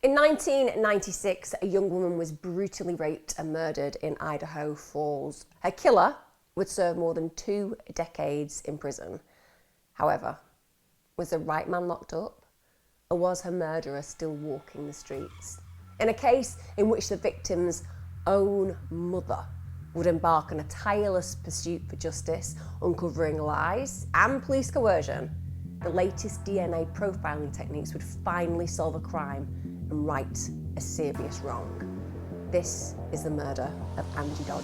In 1996, a young woman was brutally raped and murdered in Idaho Falls. Her killer would serve more than 2 decades in prison. However, was the right man locked up? Or was her murderer still walking the streets? In a case in which the victim's own mother would embark on a tireless pursuit for justice, uncovering lies and police coercion, the latest DNA profiling techniques would finally solve a crime and right a serious wrong. This is the murder of Angie Dodge.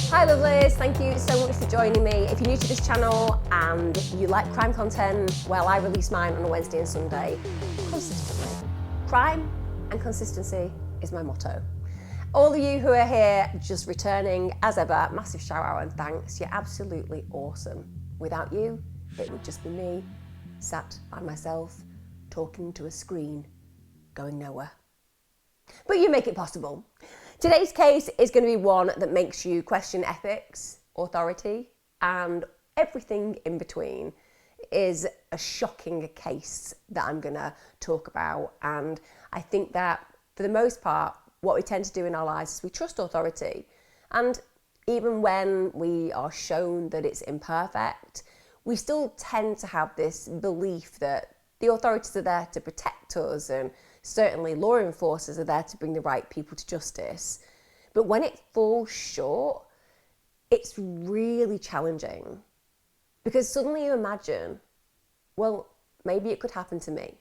Hi lovelies, thank you so much for joining me. If you're new to this channel and you like crime content, well, I release mine on a Wednesday and Sunday consistently. Crime and consistency is my motto. All of you who are here just returning, as ever, massive shout out and thanks. You're absolutely awesome. Without you, it would just be me, sat by myself, talking to a screen, going nowhere. But you make it possible. Today's case is going to be one that makes you question ethics, authority, and everything in between. It is a shocking case that I'm going to talk about, and I think that for the most part, what we tend to do in our lives is we trust authority, and even when we are shown that it's imperfect, we still tend to have this belief that the authorities are there to protect us, and certainly law enforcers are there to bring the right people to justice. But when it falls short, it's really challenging, because suddenly you imagine, well, maybe it could happen to me.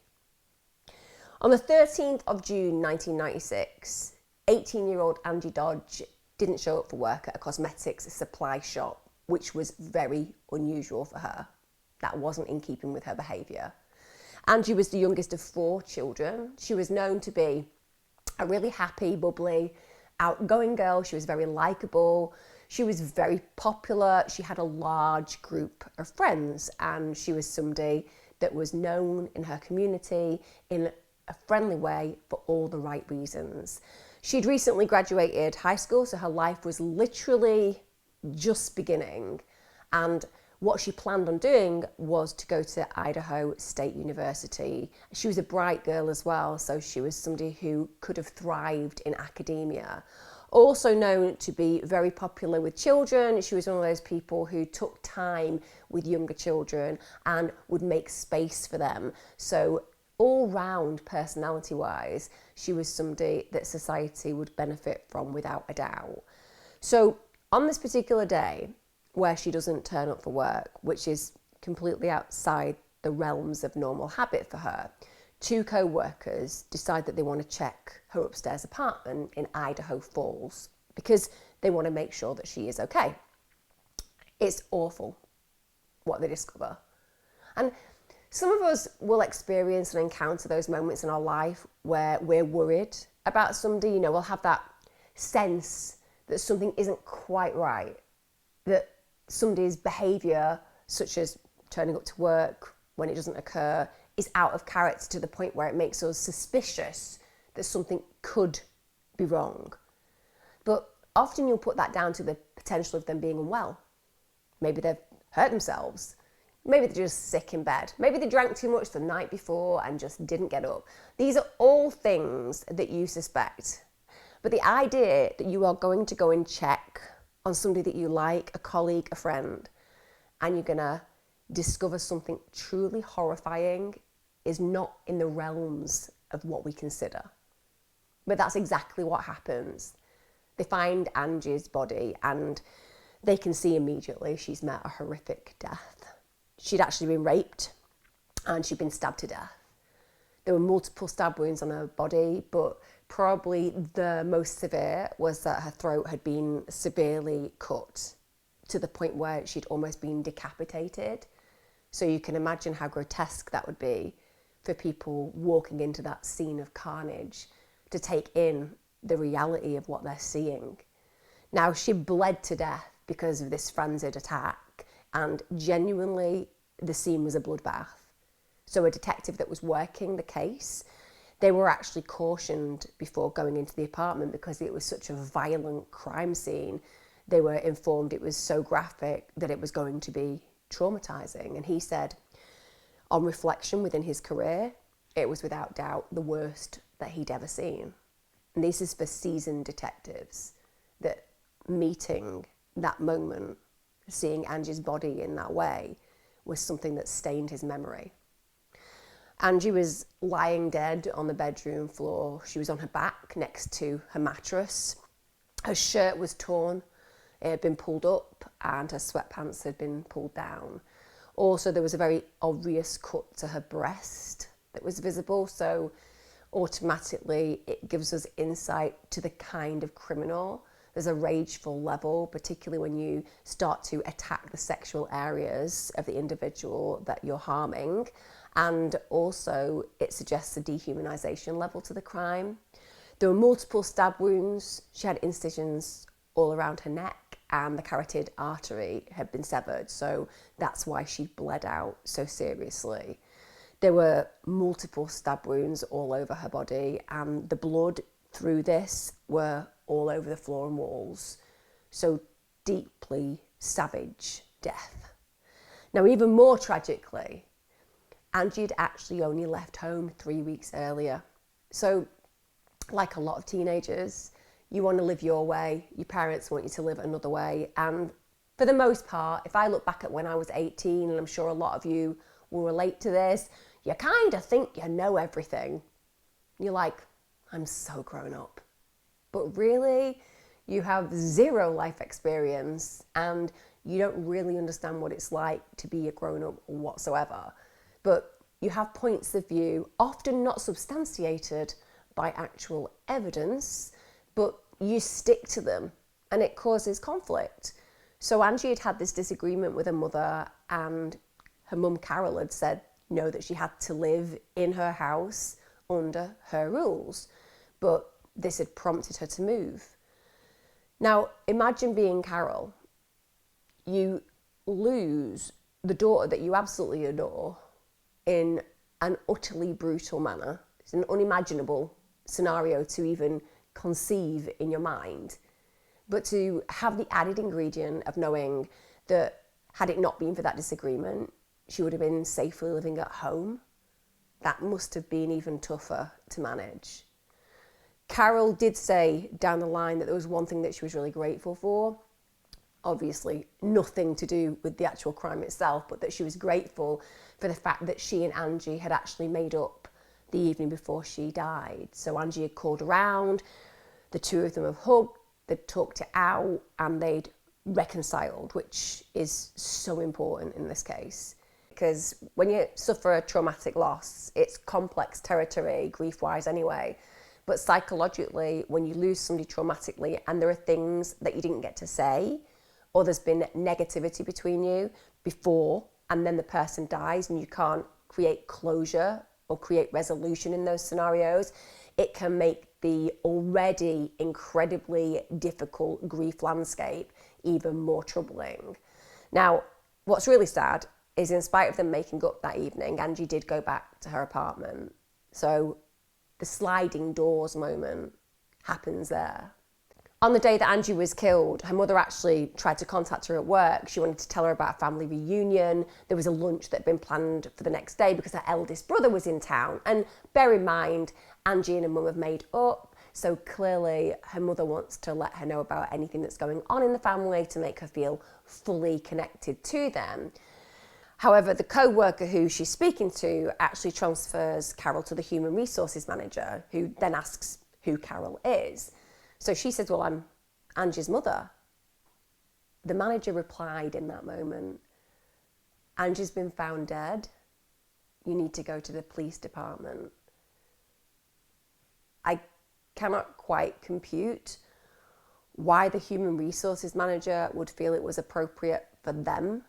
On the 13th of June 1996, 18-year-old Angie Dodge didn't show up for work at a cosmetics supply shop, which was very unusual for her. That wasn't in keeping with her behaviour. Angie was the youngest of 4 children. She was known to be a really happy, bubbly, outgoing girl. She was very likeable. She was very popular. She had a large group of friends, and she was somebody that was known in her community in a friendly way for all the right reasons. She'd recently graduated high school, so her life was literally just beginning, and what she planned on doing was to go to Idaho State University. She was a bright girl as well, so she was somebody who could have thrived in academia. Also known to be very popular with children, she was one of those people who took time with younger children and would make space for them. So all round personality-wise, she was somebody that society would benefit from without a doubt. So on this particular day, where she doesn't turn up for work, which is completely outside the realms of normal habit for her, 2 co-workers decide that they want to check her upstairs apartment in Idaho Falls because they want to make sure that she is okay. It's awful what they discover. And some of us will experience and encounter those moments in our life where we're worried about somebody. We'll have that sense that something isn't quite right, that somebody's behaviour, such as turning up to work when it doesn't occur, is out of character to the point where it makes us suspicious that something could be wrong. But often you'll put that down to the potential of them being unwell. Maybe they've hurt themselves. Maybe they're just sick in bed. Maybe they drank too much the night before and just didn't get up. These are all things that you suspect. But the idea that you are going to go and check on somebody that you like, a colleague, a friend, and you're gonna discover something truly horrifying is not in the realms of what we consider. But that's exactly what happens. They find Angie's body and they can see immediately she's met a horrific death. She'd actually been raped and she'd been stabbed to death. There were multiple stab wounds on her body, but probably the most severe was that her throat had been severely cut to the point where she'd almost been decapitated. So you can imagine how grotesque that would be for people walking into that scene of carnage to take in the reality of what they're seeing. Now, she bled to death because of this frenzied attack, and genuinely the scene was a bloodbath. So a detective that was working the case, they were actually cautioned before going into the apartment because it was such a violent crime scene. They were informed it was so graphic that it was going to be traumatizing. And he said, on reflection within his career, it was without doubt the worst that he'd ever seen. And this is for seasoned detectives, that meeting that moment, seeing Angie's body in that way, was something that stained his memory. Angie was lying dead on the bedroom floor. She was on her back next to her mattress. Her shirt was torn. It had been pulled up and her sweatpants had been pulled down. Also, there was a very obvious cut to her breast that was visible. So automatically it gives us insight to the kind of criminal. There's a rageful level, particularly when you start to attack the sexual areas of the individual that you're harming. And also it suggests a dehumanization level to the crime. There were multiple stab wounds. She had incisions all around her neck and the carotid artery had been severed. So that's why she bled out so seriously. There were multiple stab wounds all over her body, and the blood through this were all over the floor and walls. So deeply savage death. Now, even more tragically, Angie had actually only left home 3 weeks earlier. So, like a lot of teenagers, you want to live your way, your parents want you to live another way. And for the most part, if I look back at when I was 18, and I'm sure a lot of you will relate to this, you kind of think you know everything. You're like, I'm so grown up. But really, you have zero life experience and you don't really understand what it's like to be a grown up whatsoever. But you have points of view, often not substantiated by actual evidence, but you stick to them and it causes conflict. So Angie had had this disagreement with her mother, and her mum Carol had said, no, that she had to live in her house under her rules. But this had prompted her to move. Now, imagine being Carol. You lose the daughter that you absolutely adore in an utterly brutal manner. It's an unimaginable scenario to even conceive in your mind. But to have the added ingredient of knowing that had it not been for that disagreement, she would have been safely living at home, that must have been even tougher to manage. Carol did say down the line that there was one thing that she was really grateful for. Obviously, nothing to do with the actual crime itself, but that she was grateful for the fact that she and Angie had actually made up the evening before she died. So Angie had called around, the two of them have hugged, they'd talked it out, and they'd reconciled, which is so important in this case. Because when you suffer a traumatic loss, it's complex territory, grief-wise anyway. But psychologically, when you lose somebody traumatically and there are things that you didn't get to say, or there's been negativity between you before, and then the person dies and you can't create closure or create resolution in those scenarios, it can make the already incredibly difficult grief landscape even more troubling. Now, what's really sad is, in spite of them making up that evening, Angie did go back to her apartment. So the sliding doors moment happens there. On the day that Angie was killed, her mother actually tried to contact her at work. She wanted to tell her about a family reunion. There was a lunch that had been planned for the next day because her eldest brother was in town. And bear in mind, Angie and her mum have made up. So clearly her mother wants to let her know about anything that's going on in the family to make her feel fully connected to them. However, the co-worker who she's speaking to actually transfers Carol to the human resources manager, who then asks who Carol is. So she says, well, I'm Angie's mother. The manager replied in that moment, Angie's been found dead. You need to go to the police department. I cannot quite compute why the human resources manager would feel it was appropriate for them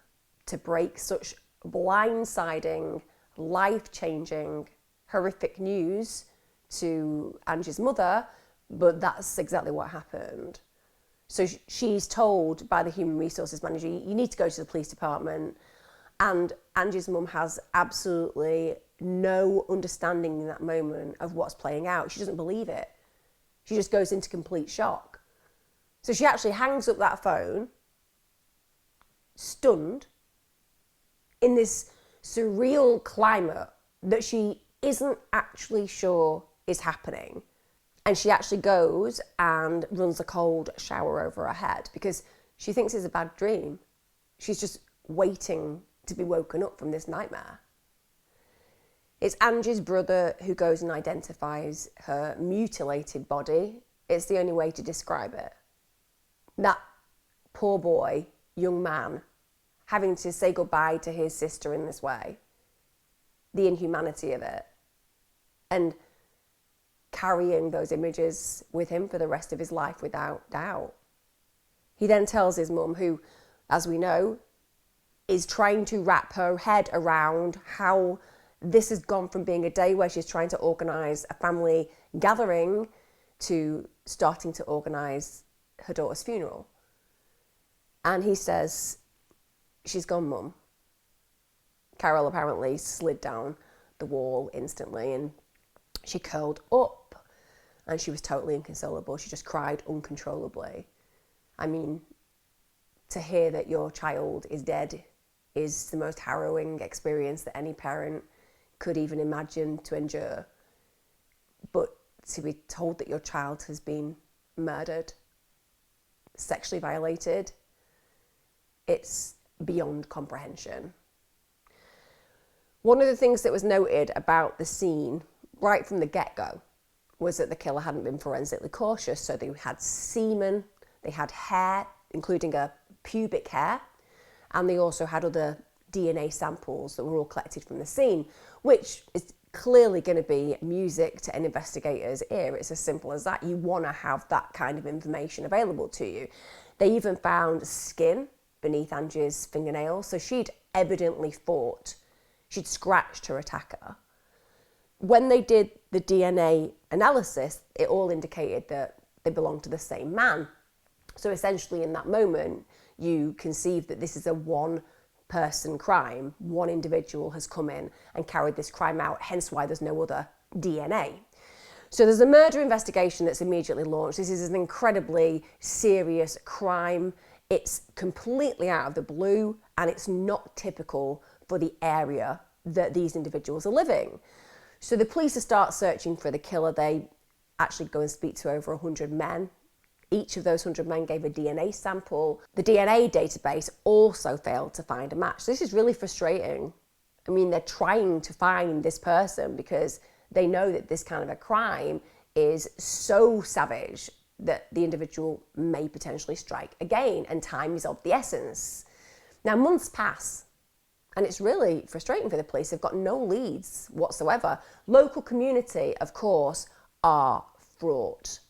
to break such blindsiding, life-changing, horrific news to Angie's mother, but that's exactly what happened. So she's told by the human resources manager, you need to go to the police department. And Angie's mum has absolutely no understanding in that moment of what's playing out. She doesn't believe it. She just goes into complete shock. So she actually hangs up that phone, stunned, in this surreal climate that she isn't actually sure is happening. And she actually goes and runs a cold shower over her head because she thinks it's a bad dream. She's just waiting to be woken up from this nightmare. It's Angie's brother who goes and identifies her mutilated body. It's the only way to describe it. That poor boy, young man, having to say goodbye to his sister in this way. The inhumanity of it. And carrying those images with him for the rest of his life without doubt. He then tells his mum, who, as we know, is trying to wrap her head around how this has gone from being a day where she's trying to organise a family gathering to starting to organise her daughter's funeral. And he says, she's gone, Mum. Carol apparently slid down the wall instantly and she curled up and she was totally inconsolable. She just cried uncontrollably. I mean, to hear that your child is dead is the most harrowing experience that any parent could even imagine to endure. But to be told that your child has been murdered, sexually violated, it's beyond comprehension. One of the things that was noted about the scene right from the get-go was that the killer hadn't been forensically cautious. So they had semen, they had hair, including a pubic hair, and they also had other DNA samples that were all collected from the scene, which is clearly going to be music to an investigator's ear. It's as simple as that. You want to have that kind of information available to you. They even found skin beneath Angie's fingernails, so she'd evidently thought she'd scratched her attacker. When they did the DNA analysis, it all indicated that they belonged to the same man. So essentially in that moment, you conceive that this is a one-person crime. One individual has come in and carried this crime out, hence why there's no other DNA. So there's a murder investigation that's immediately launched. This is an incredibly serious crime. It's completely out of the blue and it's not typical for the area that these individuals are living. So the police start searching for the killer. They actually go and speak to over 100 men. Each of those 100 men gave a DNA sample. The DNA database also failed to find a match. So this is really frustrating. I mean, they're trying to find this person because they know that this kind of a crime is so savage that the individual may potentially strike again, and time is of the essence. Now, months pass, and it's really frustrating for the police. They've got no leads whatsoever. Local community, of course, are fraught.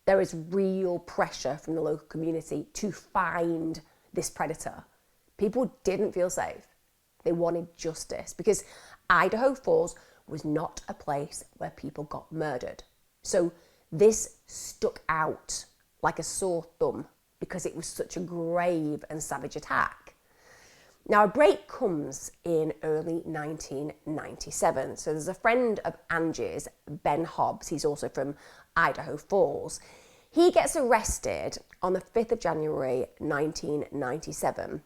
There is real pressure from the local community to find this predator. People didn't feel safe. They wanted justice because Idaho Falls was not a place where people got murdered. So this stuck out like a sore thumb because it was such a grave and savage attack. Now, a break comes in early 1997. So there's a friend of Angie's, Ben Hobbs. He's also from Idaho Falls. He gets arrested on the 5th of January 1997,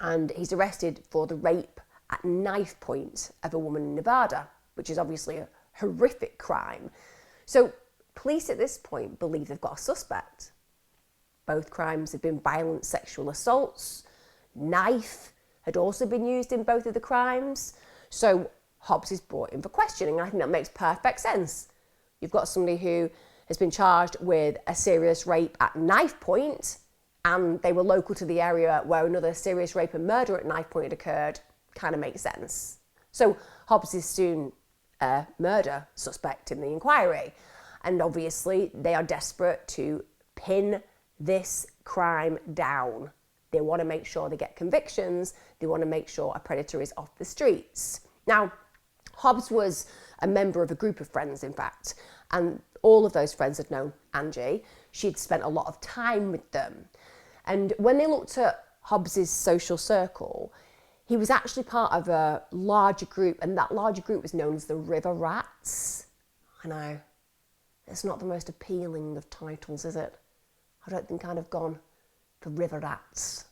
and he's arrested for the rape at knife point of a woman in Nevada, which is obviously a horrific crime. So police at this point believe they've got a suspect. Both crimes have been violent sexual assaults. Knife had also been used in both of the crimes. So Hobbs is brought in for questioning. I think that makes perfect sense. You've got somebody who has been charged with a serious rape at knife point, and they were local to the area where another serious rape and murder at knife point had occurred. Kind of makes sense. So Hobbs is soon a murder suspect in the inquiry. And obviously they are desperate to pin this crime down. They want to make sure they get convictions They want to make sure a predator is off the streets. Now, Hobbs was a member of a group of friends, in fact, and all of those friends had known Angie. She'd spent a lot of time with them. And when they looked at Hobbs's social circle, he was actually part of a larger group, and that larger group was known as the River Rats. I know, it's not the most appealing of titles, is it? I don't think I'd have gone for River Rats.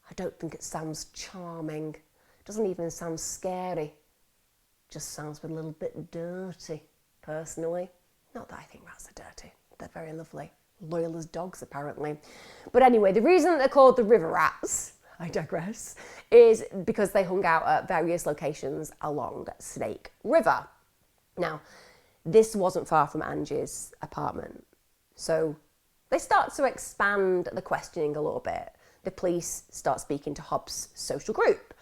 I don't think it sounds charming. It doesn't even sound scary. It just sounds a little bit dirty, personally. Not that I think rats are dirty. They're very lovely. Loyal as dogs, apparently. But anyway, the reason that they're called the River Rats, I digress, is because they hung out at various locations along Snake River. Now, this wasn't far from Angie's apartment. So they start to expand the questioning a little bit. The police start speaking to Hobbs' social group.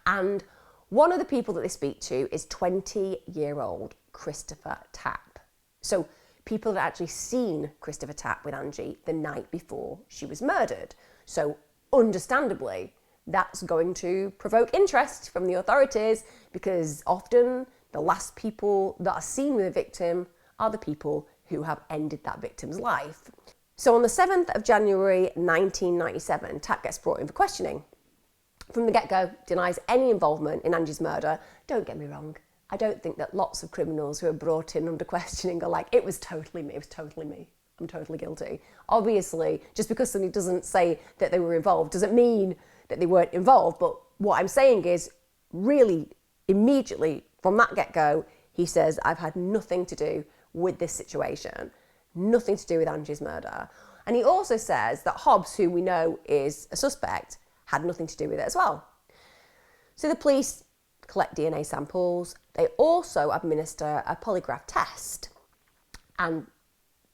And one of the people that they speak to is 20-year-old Christopher Tapp. So people had actually seen Christopher Tapp with Angie the night before she was murdered. So understandably, that's going to provoke interest from the authorities, because often the last people that are seen with a victim are the people who have ended that victim's life. So on the 7th of January 1997, Tapp gets brought in for questioning. From the get-go, denies any involvement in Angie's murder. Don't get me wrong, I don't think that lots of criminals who are brought in under questioning are like, it was totally me, I'm totally guilty. Obviously, just because somebody doesn't say that they were involved doesn't mean that they weren't involved. But what I'm saying is, really, immediately from that get-go, he says, I've had nothing to do with this situation, nothing to do with Angie's murder. And he also says that Hobbs, who we know is a suspect, had nothing to do with it as well. So the police collect DNA samples. They also administer a polygraph test. And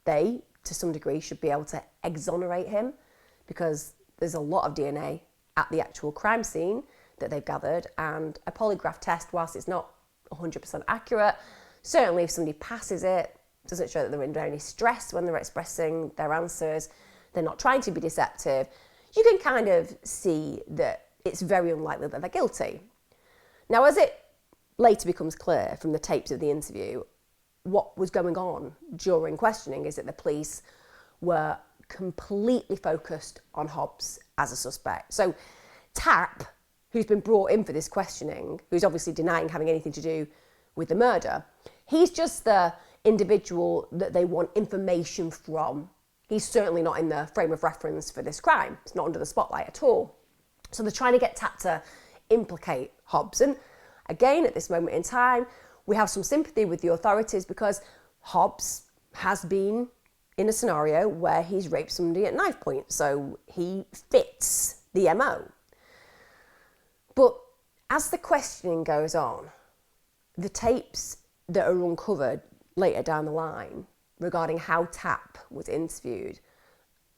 they, to some degree, should be able to exonerate him, because there's a lot of DNA at the actual crime scene that they've gathered, and a polygraph test, whilst it's not 100% accurate, certainly if somebody passes it, doesn't show that they're under any stress when they're expressing their answers, they're not trying to be deceptive, you can kind of see that it's very unlikely that they're guilty. Now, as it later becomes clear from the tapes of the interview, what was going on during questioning is that the police were completely focused on Hobbs as a suspect. So Tapp, who's been brought in for this questioning, who's obviously denying having anything to do with the murder, he's just the individual that they want information from. He's certainly not in the frame of reference for this crime. It's not under the spotlight at all. So they're trying to get Tapp to implicate Hobbs. And again, at this moment in time, we have some sympathy with the authorities, because Hobbs has been in a scenario where he's raped somebody at knife point. So he fits the MO. But as the questioning goes on, the tapes that are uncovered later down the line regarding how Tapp was interviewed,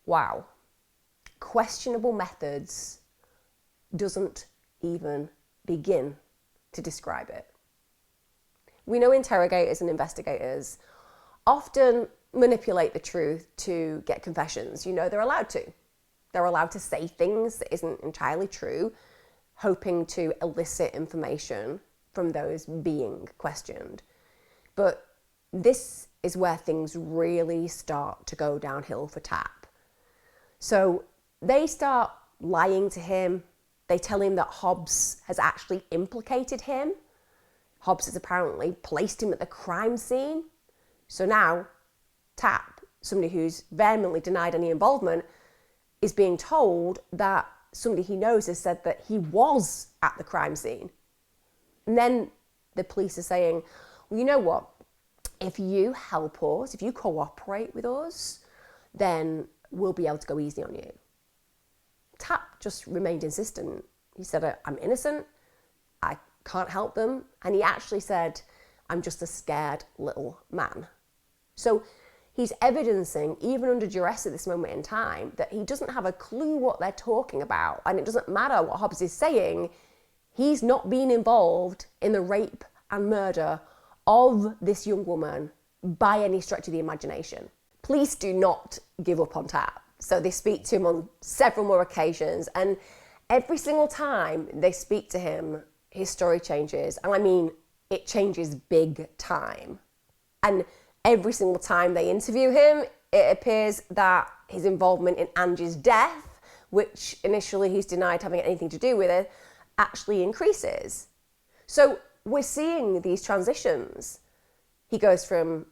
wow, questionable methods doesn't even begin to describe it. We know interrogators and investigators often manipulate the truth to get confessions. You know, they're allowed to. They're allowed to say things that isn't entirely true, hoping to elicit information from those being questioned. But this is where things really start to go downhill for Tapp. So they start lying to him. They tell him that Hobbs has actually implicated him. Hobbs has apparently placed him at the crime scene. So now Tapp, somebody who's vehemently denied any involvement, is being told that somebody he knows has said that he was at the crime scene. And then the police are saying, well, you know what? If you help us, if you cooperate with us, then we'll be able to go easy on you. Tapp just remained insistent. He said, I'm innocent, I can't help them. And he actually said, I'm just a scared little man. So he's evidencing, even under duress at this moment in time, that he doesn't have a clue what they're talking about. And it doesn't matter what Hobbs is saying, he's not been involved in the rape and murder of this young woman by any stretch of the imagination. Police do not give up on Tapp. So they speak to him on several more occasions, and Every single time they speak to him, his story changes. And I mean, it changes big time. And every single time they interview him, it appears that his involvement in Angie's death, which initially he's denied having anything to do with it, actually increases. So we're seeing these transitions. He goes from,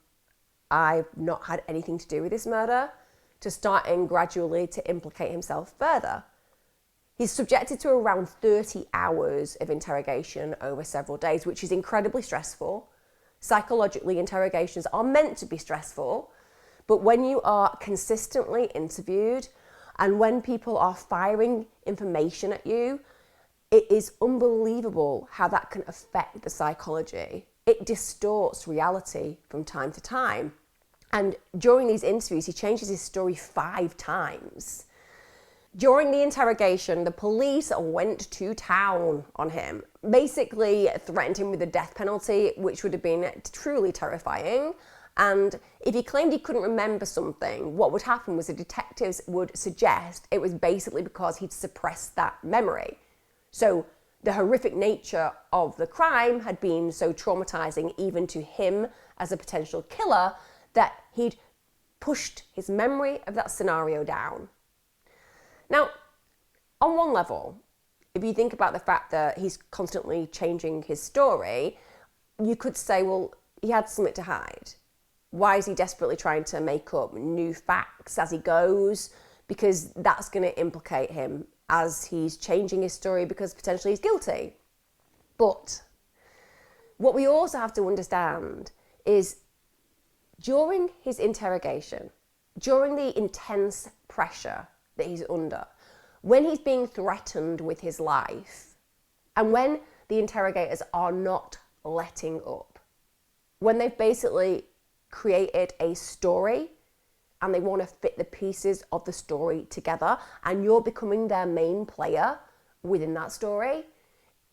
I've not had anything to do with this murder, to starting gradually to implicate himself further. He's subjected to around 30 hours of interrogation over several days, which is incredibly stressful. Psychologically, interrogations are meant to be stressful, but when you are consistently interviewed and when people are firing information at you, it is unbelievable how that can affect the psychology. It distorts reality from time to time. And during these interviews, he changes his story 5 times. During the interrogation, the police went to town on him, basically threatened him with the death penalty, which would have been truly terrifying. And if he claimed he couldn't remember something, what would happen was the detectives would suggest it was basically because he'd suppressed that memory. So the horrific nature of the crime had been so traumatizing even to him as a potential killer that he'd pushed his memory of that scenario down. Now, on one level, if you think about the fact that he's constantly changing his story, you could say, well, he had something to hide. Why is he desperately trying to make up new facts as he goes? Because that's going to implicate him as he's changing his story because potentially he's guilty. But what we also have to understand is during his interrogation, during the intense pressure that he's under, when he's being threatened with his life, and when the interrogators are not letting up, when they've basically created a story and they want to fit the pieces of the story together and you're becoming their main player within that story,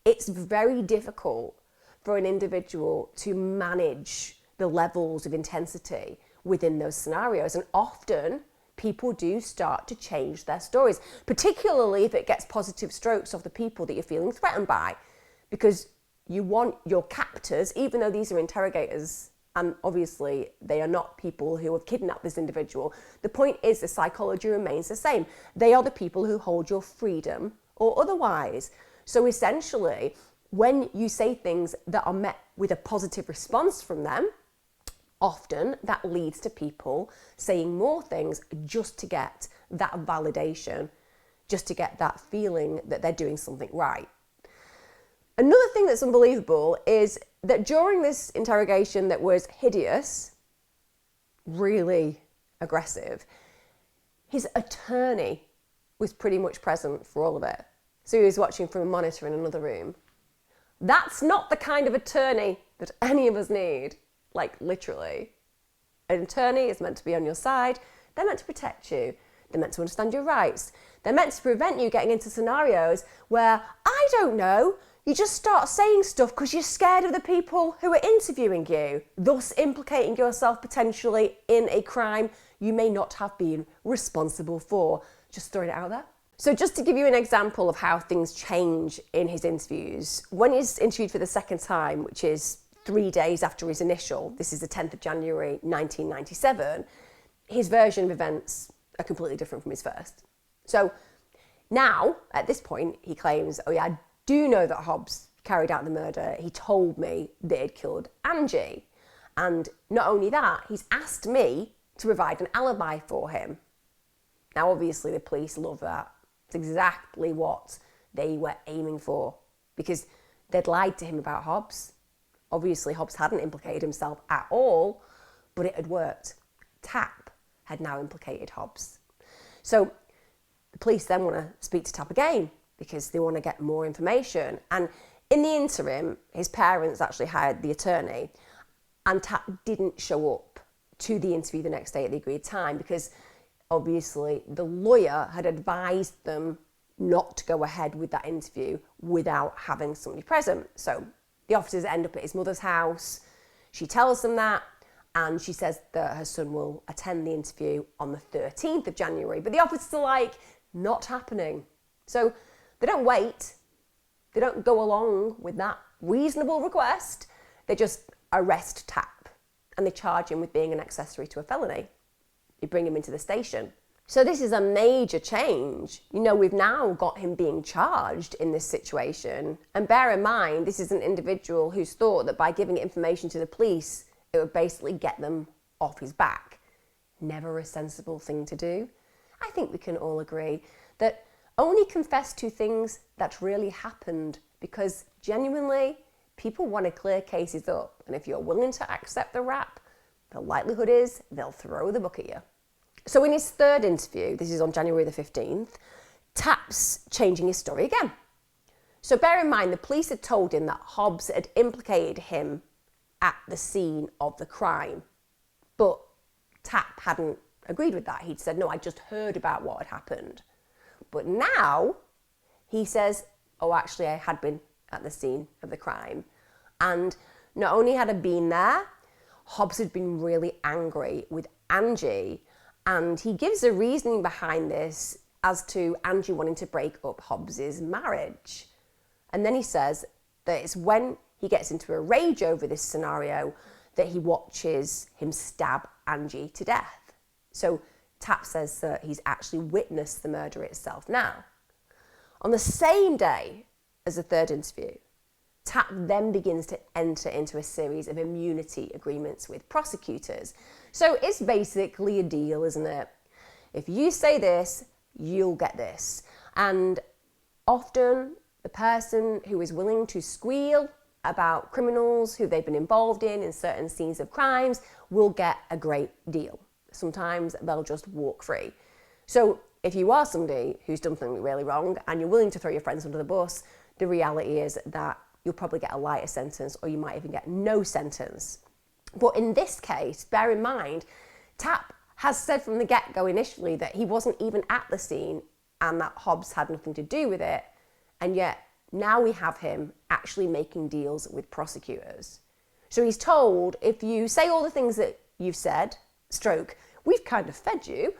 it's very difficult for an individual to manage the levels of intensity within those scenarios. And often people do start to change their stories, particularly if it gets positive strokes of the people that you're feeling threatened by, because you want your captors, even though these are interrogators, and obviously they are not people who have kidnapped this individual, the point is the psychology remains the same. They are the people who hold your freedom or otherwise. So essentially, when you say things that are met with a positive response from them, often that leads to people saying more things just to get that validation, just to get that feeling that they're doing something right. Another thing that's unbelievable is that during this interrogation that was hideous, really aggressive, his attorney was pretty much present for all of it. So he was watching from a monitor in another room. That's not the kind of attorney that any of us need. Like, literally. An attorney is meant to be on your side. They're meant to protect you. They're meant to understand your rights. They're meant to prevent you getting into scenarios where, I don't know, you just start saying stuff because you're scared of the people who are interviewing you, thus implicating yourself potentially in a crime you may not have been responsible for. Just throwing it out there. So just to give you an example of how things change in his interviews, when he's interviewed for the second time, which is 3 days after his initial, this is the 10th of January 1997, his version of events are completely different from his first. So now, at this point, he claims, oh yeah, I do know that Hobbs carried out the murder. He told me that he'd killed Angie. And not only that, he's asked me to provide an alibi for him. Now, obviously, the police love that. It's exactly what they were aiming for because they'd lied to him about Hobbs. Obviously, Hobbs hadn't implicated himself at all, but it had worked. Tapp had now implicated Hobbs. So the police then want to speak to Tapp again because they want to get more information. And in the interim, his parents actually hired the attorney, and Tapp didn't show up to the interview the next day at the agreed time because obviously the lawyer had advised them not to go ahead with that interview without having somebody present. So the officers end up at his mother's house. She tells them that, and she says that her son will attend the interview on the 13th of January. But the officers are like, not happening. So They don't wait. They don't go along with that reasonable request. They just arrest Tapp and they charge him with being an accessory to a felony. You bring him into the station. So this is a major change. You know, we've now got him being charged in this situation. And bear in mind, this is an individual who's thought that by giving information to the police, it would basically get them off his back. Never a sensible thing to do. I think we can all agree that only confess to things that really happened, because genuinely, people want to clear cases up. And if you're willing to accept the rap, the likelihood is they'll throw the book at you. So in his third interview, this is on January the 15th, Tapp's changing his story again. So bear in mind, the police had told him that Hobbs had implicated him at the scene of the crime. But Tapp hadn't agreed with that. He'd said, no, I just heard about what had happened. But now he says, oh, actually, I had been at the scene of the crime. And not only had I been there, Hobbs had been really angry with Angie. And he gives a reasoning behind this as to Angie wanting to break up Hobbs's marriage. And then he says that it's when he gets into a rage over this scenario that he watches him stab Angie to death. So Tapp says that he's actually witnessed the murder itself now. On the same day as the third interview, Tapp then begins to enter into a series of immunity agreements with prosecutors. So it's basically a deal, isn't it? If you say this, you'll get this. And often the person who is willing to squeal about criminals who they've been involved in certain scenes of crimes will get a great deal. Sometimes they'll just walk free. So if you are somebody who's done something really wrong and you're willing to throw your friends under the bus, the reality is that you'll probably get a lighter sentence, or you might even get no sentence. But in this case, bear in mind, Tapp has said from the get-go initially that he wasn't even at the scene and that Hobbs had nothing to do with it. And yet now we have him actually making deals with prosecutors. So he's told, if you say all the things that you've said, we've kind of fed you,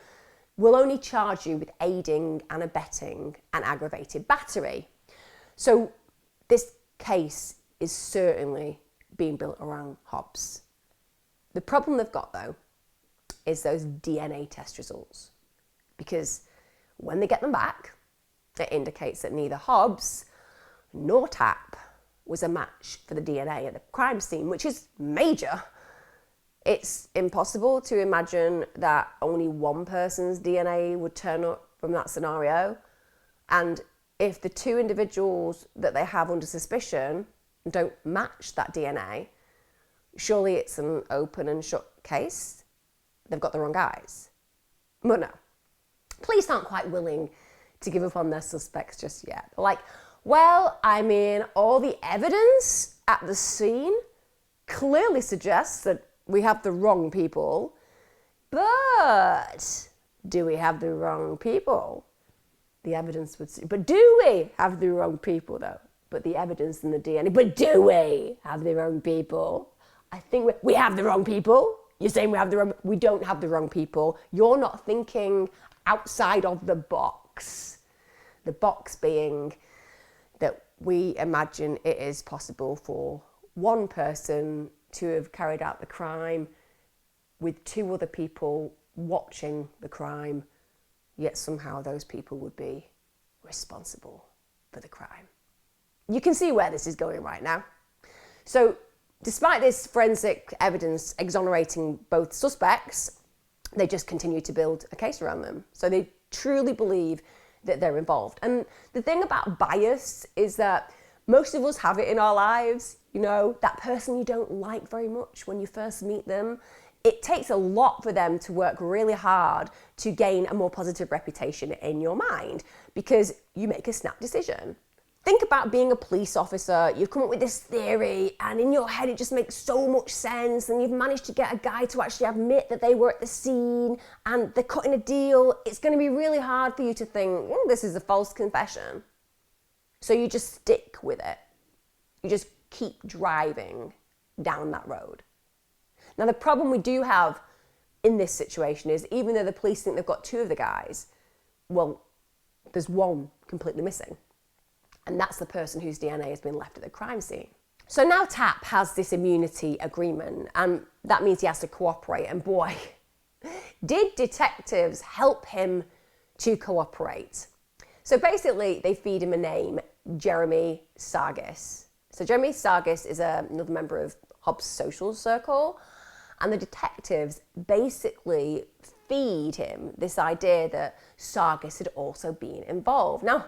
we'll only charge you with aiding and abetting and aggravated battery. So this case is certainly being built around Hobbs. The problem they've got, though, is those DNA test results. Because when they get them back, it indicates that neither Hobbs nor Tapp was a match for the DNA at the crime scene, which is major. It's impossible to imagine that only one person's DNA would turn up from that scenario. And if the two individuals that they have under suspicion don't match that DNA, surely it's an open and shut case. They've got the wrong guys. But no, police aren't quite willing to give up on their suspects just yet. They're like, well, I mean, all the evidence at the scene clearly suggests that we have the wrong people, but do we have the wrong people? The evidence would say, but do we have the wrong people though? But the evidence and the DNA, but do we have the wrong people? I think we have the wrong people. You're saying we don't have the wrong people. You're not thinking outside of the box. The box being that we imagine it is possible for one person to have carried out the crime with two other people watching the crime, yet somehow those people would be responsible for the crime. You can see where this is going right now. So despite this forensic evidence exonerating both suspects, they just continue to build a case around them. So they truly believe that they're involved. And the thing about bias is that most of us have it in our lives. You know, that person you don't like very much when you first meet them, it takes a lot for them to work really hard to gain a more positive reputation in your mind because you make a snap decision. Think about being a police officer, you've come up with this theory and in your head it just makes so much sense and you've managed to get a guy to actually admit that they were at the scene and they're cutting a deal. It's going to be really hard for you to think, this is a false confession. So you just stick with it. You just keep driving down that road. Now the problem we do have in this situation is even though the police think they've got two of the guys, well, there's one completely missing. And that's the person whose DNA has been left at the crime scene. So now Tapp has this immunity agreement, and that means he has to cooperate. And boy, did detectives help him to cooperate. So basically, they feed him a name, Jeremy Sargis. So Jeremy Sargis is another member of Hobbs' social circle, and the detectives basically feed him this idea that Sargis had also been involved. Now,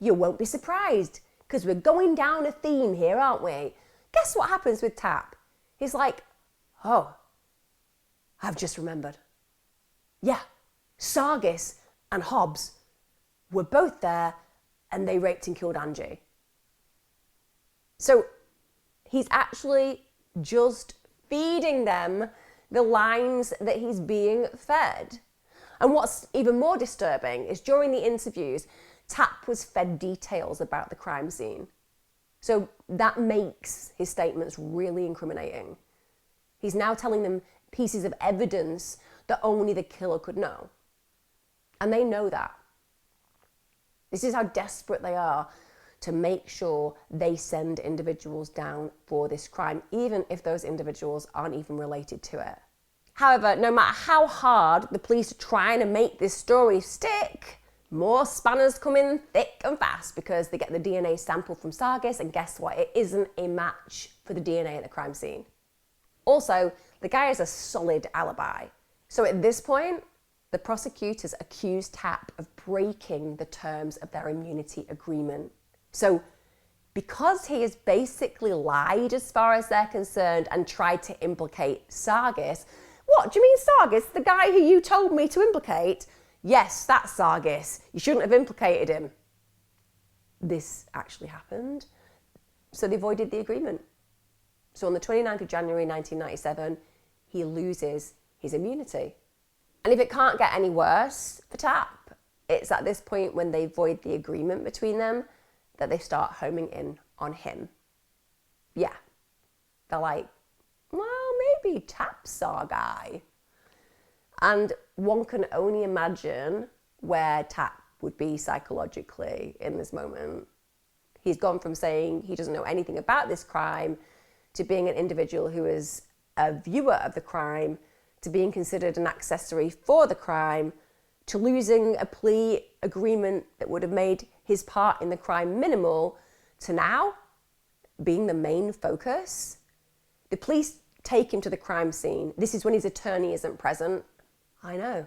you won't be surprised, because we're going down a theme here, aren't we? Guess what happens with Tapp? He's like, oh, I've just remembered. Yeah, Sargis and Hobbs were both there, and they raped and killed Angie. So he's actually just feeding them the lines that he's being fed. And what's even more disturbing is during the interviews, Tapp was fed details about the crime scene. So that makes his statements really incriminating. He's now telling them pieces of evidence that only the killer could know. And they know that. This is how desperate they are to make sure they send individuals down for this crime, even if those individuals aren't even related to it. However, no matter how hard the police are trying to make this story stick, more spanners come in thick and fast because they get the DNA sample from Sargis, and guess what? It isn't a match for the DNA at the crime scene. Also, the guy has a solid alibi. So at this point, the prosecutors accused Tapp of breaking the terms of their immunity agreement. So because he has basically lied as far as they're concerned and tried to implicate Sargis, what, do you mean Sargis, the guy who you told me to implicate? Yes, that's Sargis. You shouldn't have implicated him. This actually happened. So they voided the agreement. So on the 29th of January 1997, he loses his immunity. And if it can't get any worse for Tapp, it's at this point when they void the agreement between them that they start homing in on him. Yeah. They're like, well, maybe Tapp's our guy. And one can only imagine where Tapp would be psychologically in this moment. He's gone from saying he doesn't know anything about this crime to being an individual who is a viewer of the crime, to being considered an accessory for the crime, to losing a plea agreement that would have made his part in the crime minimal, to now being the main focus. The police take him to the crime scene. This is when his attorney isn't present. I know,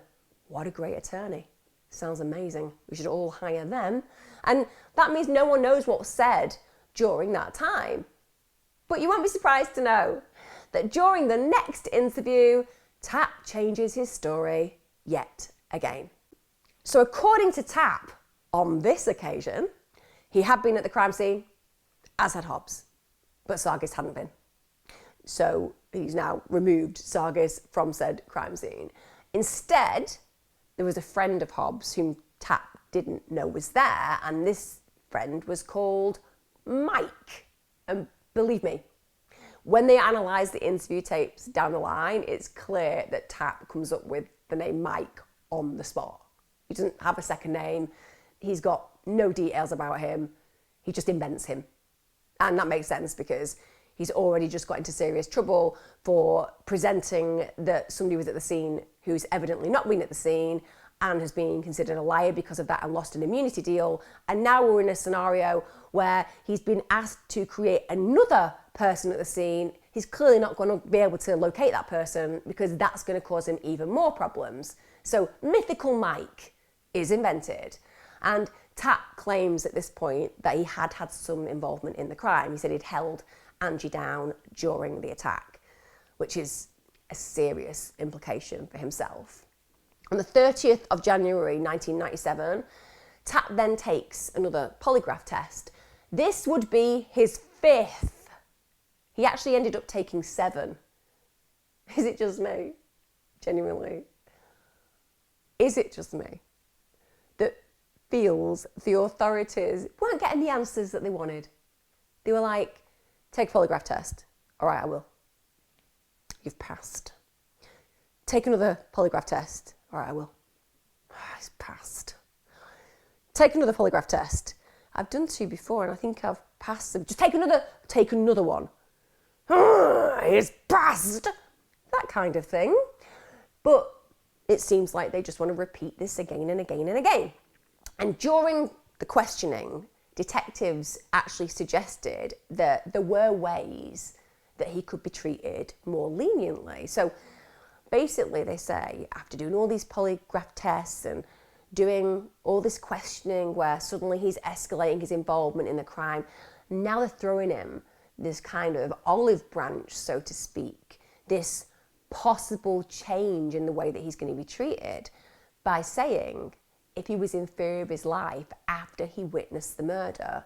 what a great attorney. Sounds amazing. We should all hire them. And that means no one knows what was said during that time. But you won't be surprised to know that during the next interview, Tapp changes his story yet again. So according to Tapp, on this occasion, he had been at the crime scene, as had Hobbs, but Sargis hadn't been. So he's now removed Sargis from said crime scene. Instead, there was a friend of Hobbs whom Tapp didn't know was there, and this friend was called Mike. And believe me, when they analyse the interview tapes down the line, it's clear that Tapp comes up with the name Mike on the spot. He doesn't have a second name. He's got no details about him. He just invents him. And that makes sense because he's already just got into serious trouble for presenting that somebody was at the scene who's evidently not been at the scene and has been considered a liar because of that and lost an immunity deal. And now we're in a scenario where he's been asked to create another person at the scene. He's clearly not going to be able to locate that person because that's going to cause him even more problems. So mythical Mike is invented. And Tapp claims at this point that he had had some involvement in the crime. He said he'd held Angie down during the attack, which is a serious implication for himself. On the 30th of January 1997, Tapp then takes another polygraph test. This would be his 5th. He actually ended up taking 7. Is it just me? Genuinely. Is it just me that feels the authorities weren't getting the answers that they wanted? They were like, take a polygraph test. All right, I will. You've passed. Take another polygraph test. All right, I will. He's passed. Take another polygraph test. I've done 2 before and I think I've passed them. Just take another one. It's passed. That kind of thing. But it seems like they just want to repeat this again and again and again. And during the questioning, detectives actually suggested that there were ways that he could be treated more leniently. So basically they say, after doing all these polygraph tests and doing all this questioning where suddenly he's escalating his involvement in the crime, now they're throwing him this kind of olive branch, so to speak, this possible change in the way that he's going to be treated by saying if he was in fear of his life after he witnessed the murder,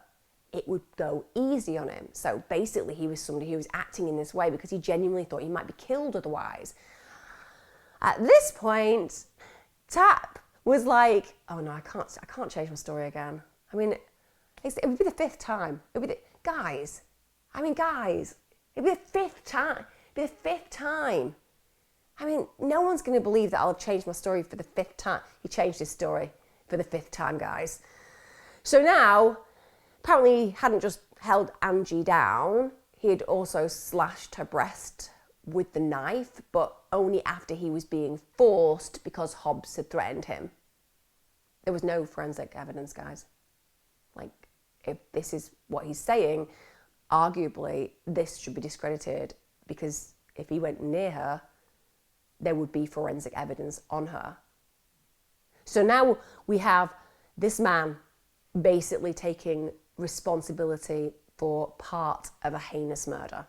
it would go easy on him. So basically he was somebody who was acting in this way because he genuinely thought he might be killed otherwise. At this point, Tapp was like, oh no, I can't change my story again. I mean, it would be the 5th time. It would be guys, it'd be the 5th time. It'd be the 5th time. I mean, no one's going to believe that I'll have changed my story for the 5th time. He changed his story for the 5th time, guys. So now, apparently he hadn't just held Angie down, he had also slashed her breast with the knife, but only after he was being forced because Hobbs had threatened him. There was no forensic evidence, guys. Like, if this is what he's saying, arguably this should be discredited because if he went near her, there would be forensic evidence on her. So now we have this man basically taking responsibility for part of a heinous murder.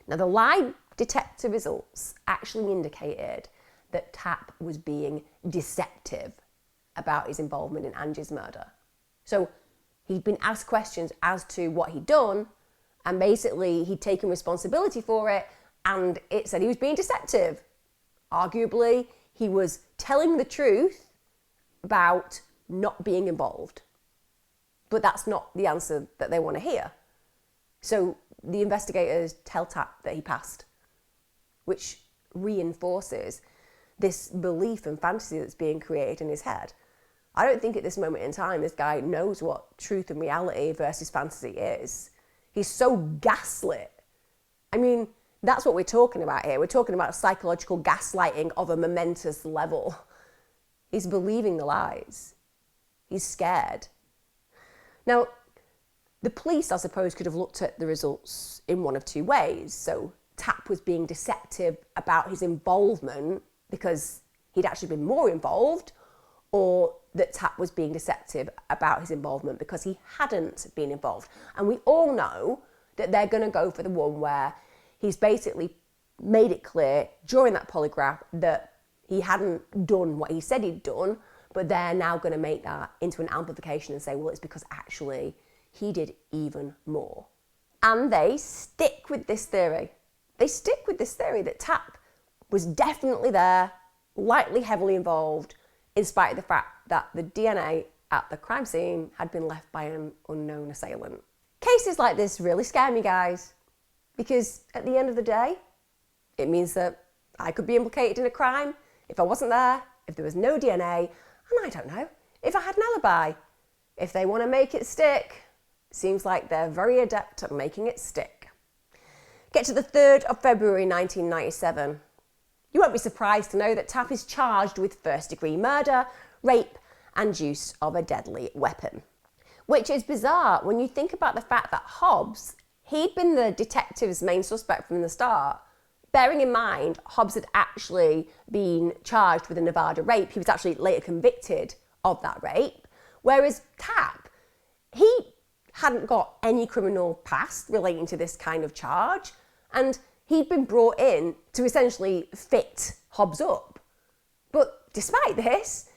Now, the lie detector results actually indicated that Tapp was being deceptive about his involvement in Angie's murder. So he'd been asked questions as to what he'd done, and basically he'd taken responsibility for it, and it said he was being deceptive. Arguably, he was telling the truth about not being involved. But that's not the answer that they want to hear. So the investigators tell Tapp that he passed, which reinforces this belief and fantasy that's being created in his head. I don't think at this moment in time this guy knows what truth and reality versus fantasy is. He's so gaslit. I mean, that's what we're talking about here. We're talking about psychological gaslighting of a momentous level. He's believing the lies. He's scared. Now, the police, I suppose, could have looked at the results in one of 2 ways. So Tapp was being deceptive about his involvement because he'd actually been more involved, or that Tapp was being deceptive about his involvement because he hadn't been involved. And we all know that they're going to go for the one where he's basically made it clear during that polygraph that he hadn't done what he said he'd done, but they're now going to make that into an amplification and say, well, it's because actually he did even more. And they stick with this theory. They stick with this theory that Tapp was definitely there, likely heavily involved, in spite of the fact that the DNA at the crime scene had been left by an unknown assailant. Cases like this really scare me, guys, because at the end of the day, it means that I could be implicated in a crime if I wasn't there, if there was no DNA, and I don't know, if I had an alibi. If they want to make it stick, it seems like they're very adept at making it stick. Get to the 3rd of February 1997. You won't be surprised to know that Tapp is charged with first-degree murder, rape, and use of a deadly weapon. Which is bizarre when you think about the fact that Hobbs, he'd been the detective's main suspect from the start. Bearing in mind, Hobbs had actually been charged with a Nevada rape. He was actually later convicted of that rape. Whereas Tapp, he hadn't got any criminal past relating to this kind of charge. And he'd been brought in to essentially fit Hobbs up. But despite this,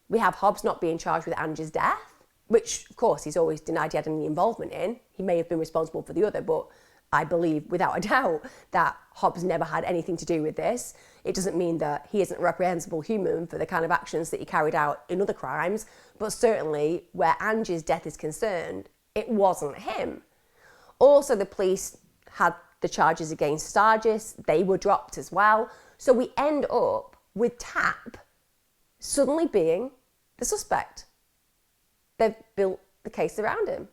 we have Hobbs not being charged with Angie's death, which of course he's always denied he had any involvement in. He may have been responsible for the other, but I believe without a doubt that Hobbs never had anything to do with this. It doesn't mean that he isn't a reprehensible human for the kind of actions that he carried out in other crimes, but certainly where Angie's death is concerned, it wasn't him. Also, the police had the charges against Sargis. They were dropped as well. So we end up with Tapp suddenly being the suspect. They've built the case around him.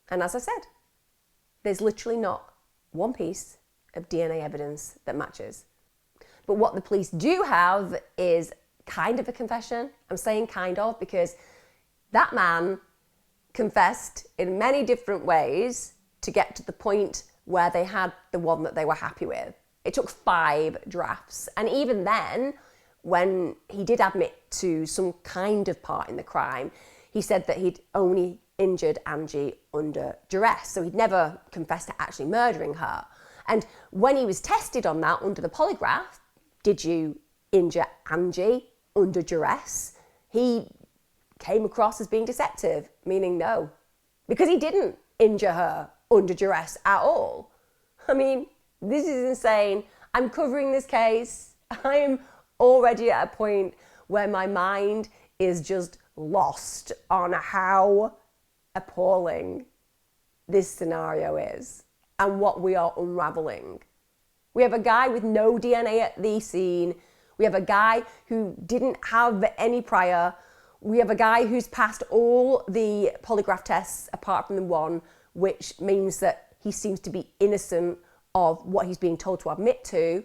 And as I said, there's literally not one piece of DNA evidence that matches. But what the police do have is kind of a confession. I'm saying kind of because that man confessed in many different ways to get to the point where they had the one that they were happy with. It took 5 drafts. And even then, when he did admit to some kind of part in the crime, he said that he'd only injured Angie under duress. So he'd never confessed to actually murdering her. And when he was tested on that under the polygraph, did you injure Angie under duress? He came across as being deceptive, meaning no, because he didn't injure her under duress at all. I mean, this is insane. I'm covering this case. I am already at a point where my mind is just lost on how appalling this scenario is and what we are unraveling. We have a guy with no DNA at the scene. We have a guy who didn't have any prior. We have a guy who's passed all the polygraph tests apart from the one, which means that he seems to be innocent of what he's being told to admit to.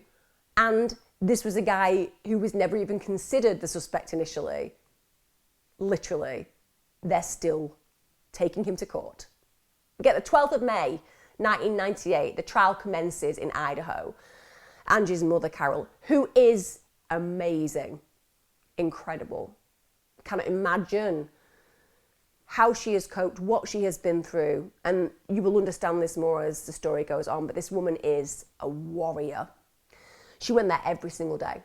And this was a guy who was never even considered the suspect initially. Literally, they're still taking him to court. We get the 12th of May, 1998, the trial commences in Idaho. Angie's mother, Carol, who is amazing, incredible. Cannot imagine how she has coped, what she has been through, and you will understand this more as the story goes on, but this woman is a warrior. She went there every single day.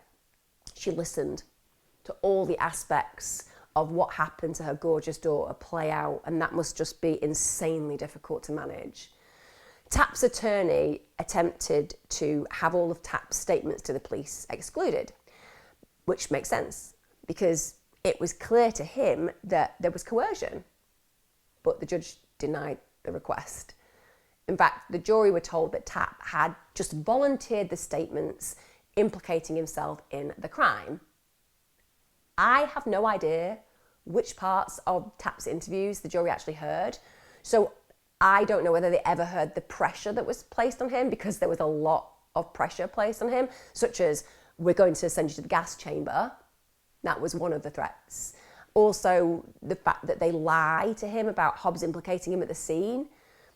She listened to all the aspects of what happened to her gorgeous daughter play out, and that must just be insanely difficult to manage. Tapp's attorney attempted to have all of Tapp's statements to the police excluded, which makes sense because it was clear to him that there was coercion, but the judge denied the request. In fact, the jury were told that Tapp had just volunteered the statements implicating himself in the crime. I have no idea which parts of Tapp's interviews the jury actually heard, so I don't know whether they ever heard the pressure that was placed on him, because there was a lot of pressure placed on him, such as, we're going to send you to the gas chamber. That was one of the threats. Also, the fact that they lied to him about Hobbs implicating him at the scene,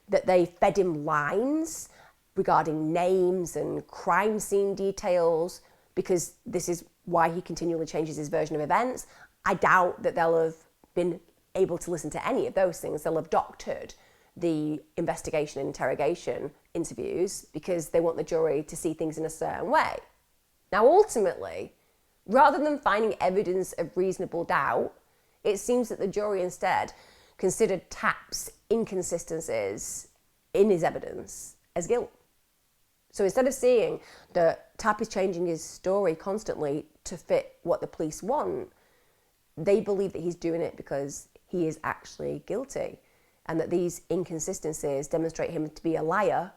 that they fed him lines regarding names and crime scene details, because this is why he continually changes his version of events. I doubt that they'll have been able to listen to any of those things. They'll have doctored the investigation and interrogation interviews because they want the jury to see things in a certain way. Now, ultimately, rather than finding evidence of reasonable doubt, it seems that the jury instead considered Tapp's inconsistencies in his evidence as guilt. So instead of seeing that Tapp is changing his story constantly to fit what the police want, they believe that he's doing it because he is actually guilty, and that these inconsistencies demonstrate him to be a liar,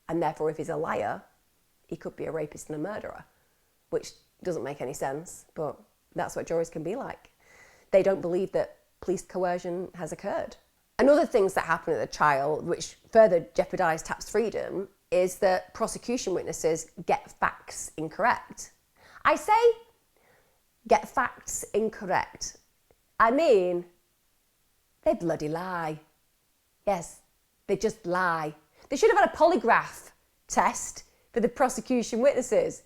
and therefore if he's a liar, he could be a rapist and a murderer, which doesn't make any sense, but that's what juries can be like. They don't believe that police coercion has occurred. Another things that happened at the trial, which further jeopardised Tapp's freedom, is that prosecution witnesses get facts incorrect. I say get facts incorrect. I mean, they bloody lie. Yes, they just lie. They should have had a polygraph test for the prosecution witnesses.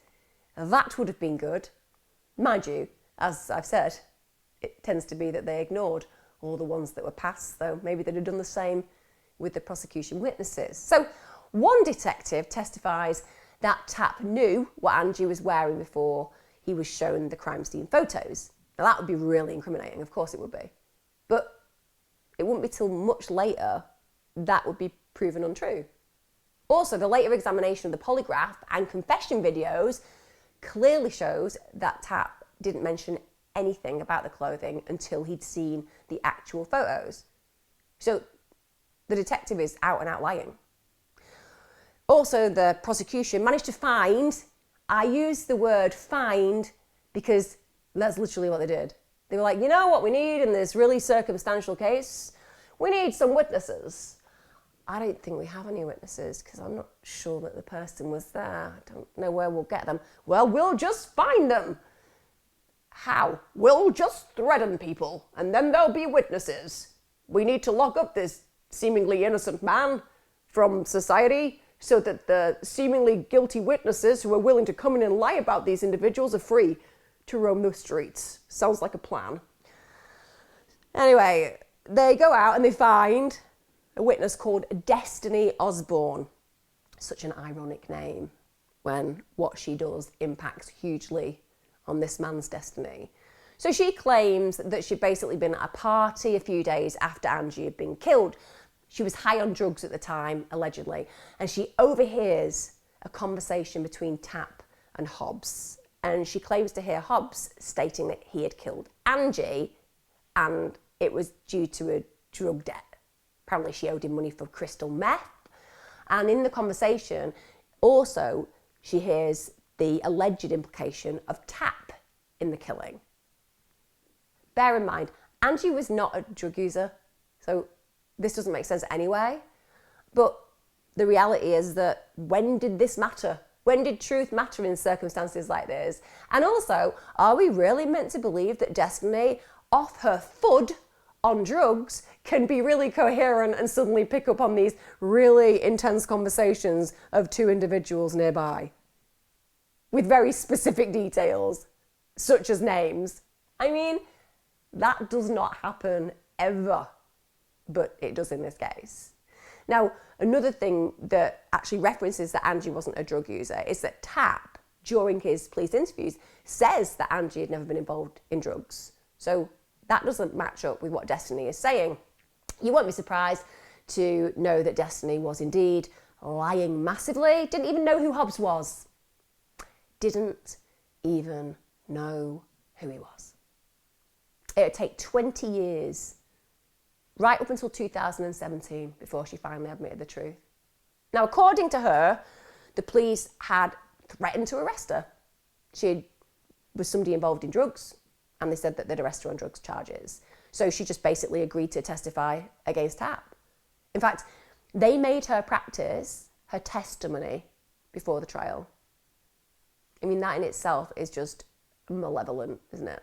That would have been good. Mind you, as I've said, it tends to be that they ignored all the ones that were passed, though maybe they'd have done the same with the prosecution witnesses. So one detective testifies that Tapp knew what Angie was wearing before he was shown the crime scene photos. Now that would be really incriminating, of course it would be. But it wouldn't be till much later that would be proven untrue. Also, the later examination of the polygraph and confession videos clearly shows that Tapp didn't mention anything about the clothing until he'd seen the actual photos. So the detective is out and out lying. Also, the prosecution managed to find, I use the word find because that's literally what they did. They were like, you know what we need in this really circumstantial case? we need some witnesses. I don't think we have any witnesses because I'm not sure that the person was there. I don't know where we'll get them. Well, we'll just find them. How? We'll just threaten people and then there'll be witnesses. We need to lock up this seemingly innocent man from society so that the seemingly guilty witnesses who are willing to come in and lie about these individuals are free to roam the streets. Sounds like a plan. Anyway, they go out and they find a witness called Destiny Osborne. Such an ironic name when what she does impacts hugely on this man's destiny. So she claims that she'd basically been at a party a few days after Angie had been killed. She was high on drugs at the time, allegedly, and she overhears a conversation between Tapp and Hobbs. And she claims to hear Hobbs stating that he had killed Angie and it was due to a drug debt. Apparently she owed him money for crystal meth. And in the conversation, also, she hears the alleged implication of Tapp in the killing. Bear in mind, Angie was not a drug user, so this doesn't make sense anyway. But the reality is that when did this matter? When did truth matter in circumstances like this? And also, are we really meant to believe that Destiny, off her FUD on drugs, can be really coherent and suddenly pick up on these really intense conversations of two individuals nearby with very specific details, such as names? I mean, that does not happen ever, but it does in this case. Now, another thing that actually references that Angie wasn't a drug user is that Tapp, during his police interviews, says that Angie had never been involved in drugs. So that doesn't match up with what Destiny is saying. You won't be surprised to know that Destiny was indeed lying massively. Didn't even know who Hobbs was. Didn't even know who he was. It would take 20 years, right up until 2017, before she finally admitted the truth. Now, according to her, the police had threatened to arrest her. She was somebody involved in drugs, and they said that they'd arrest her on drugs charges. So she just basically agreed to testify against Tapp. In fact, they made her practice her testimony before the trial. I mean, that in itself is just malevolent, isn't it?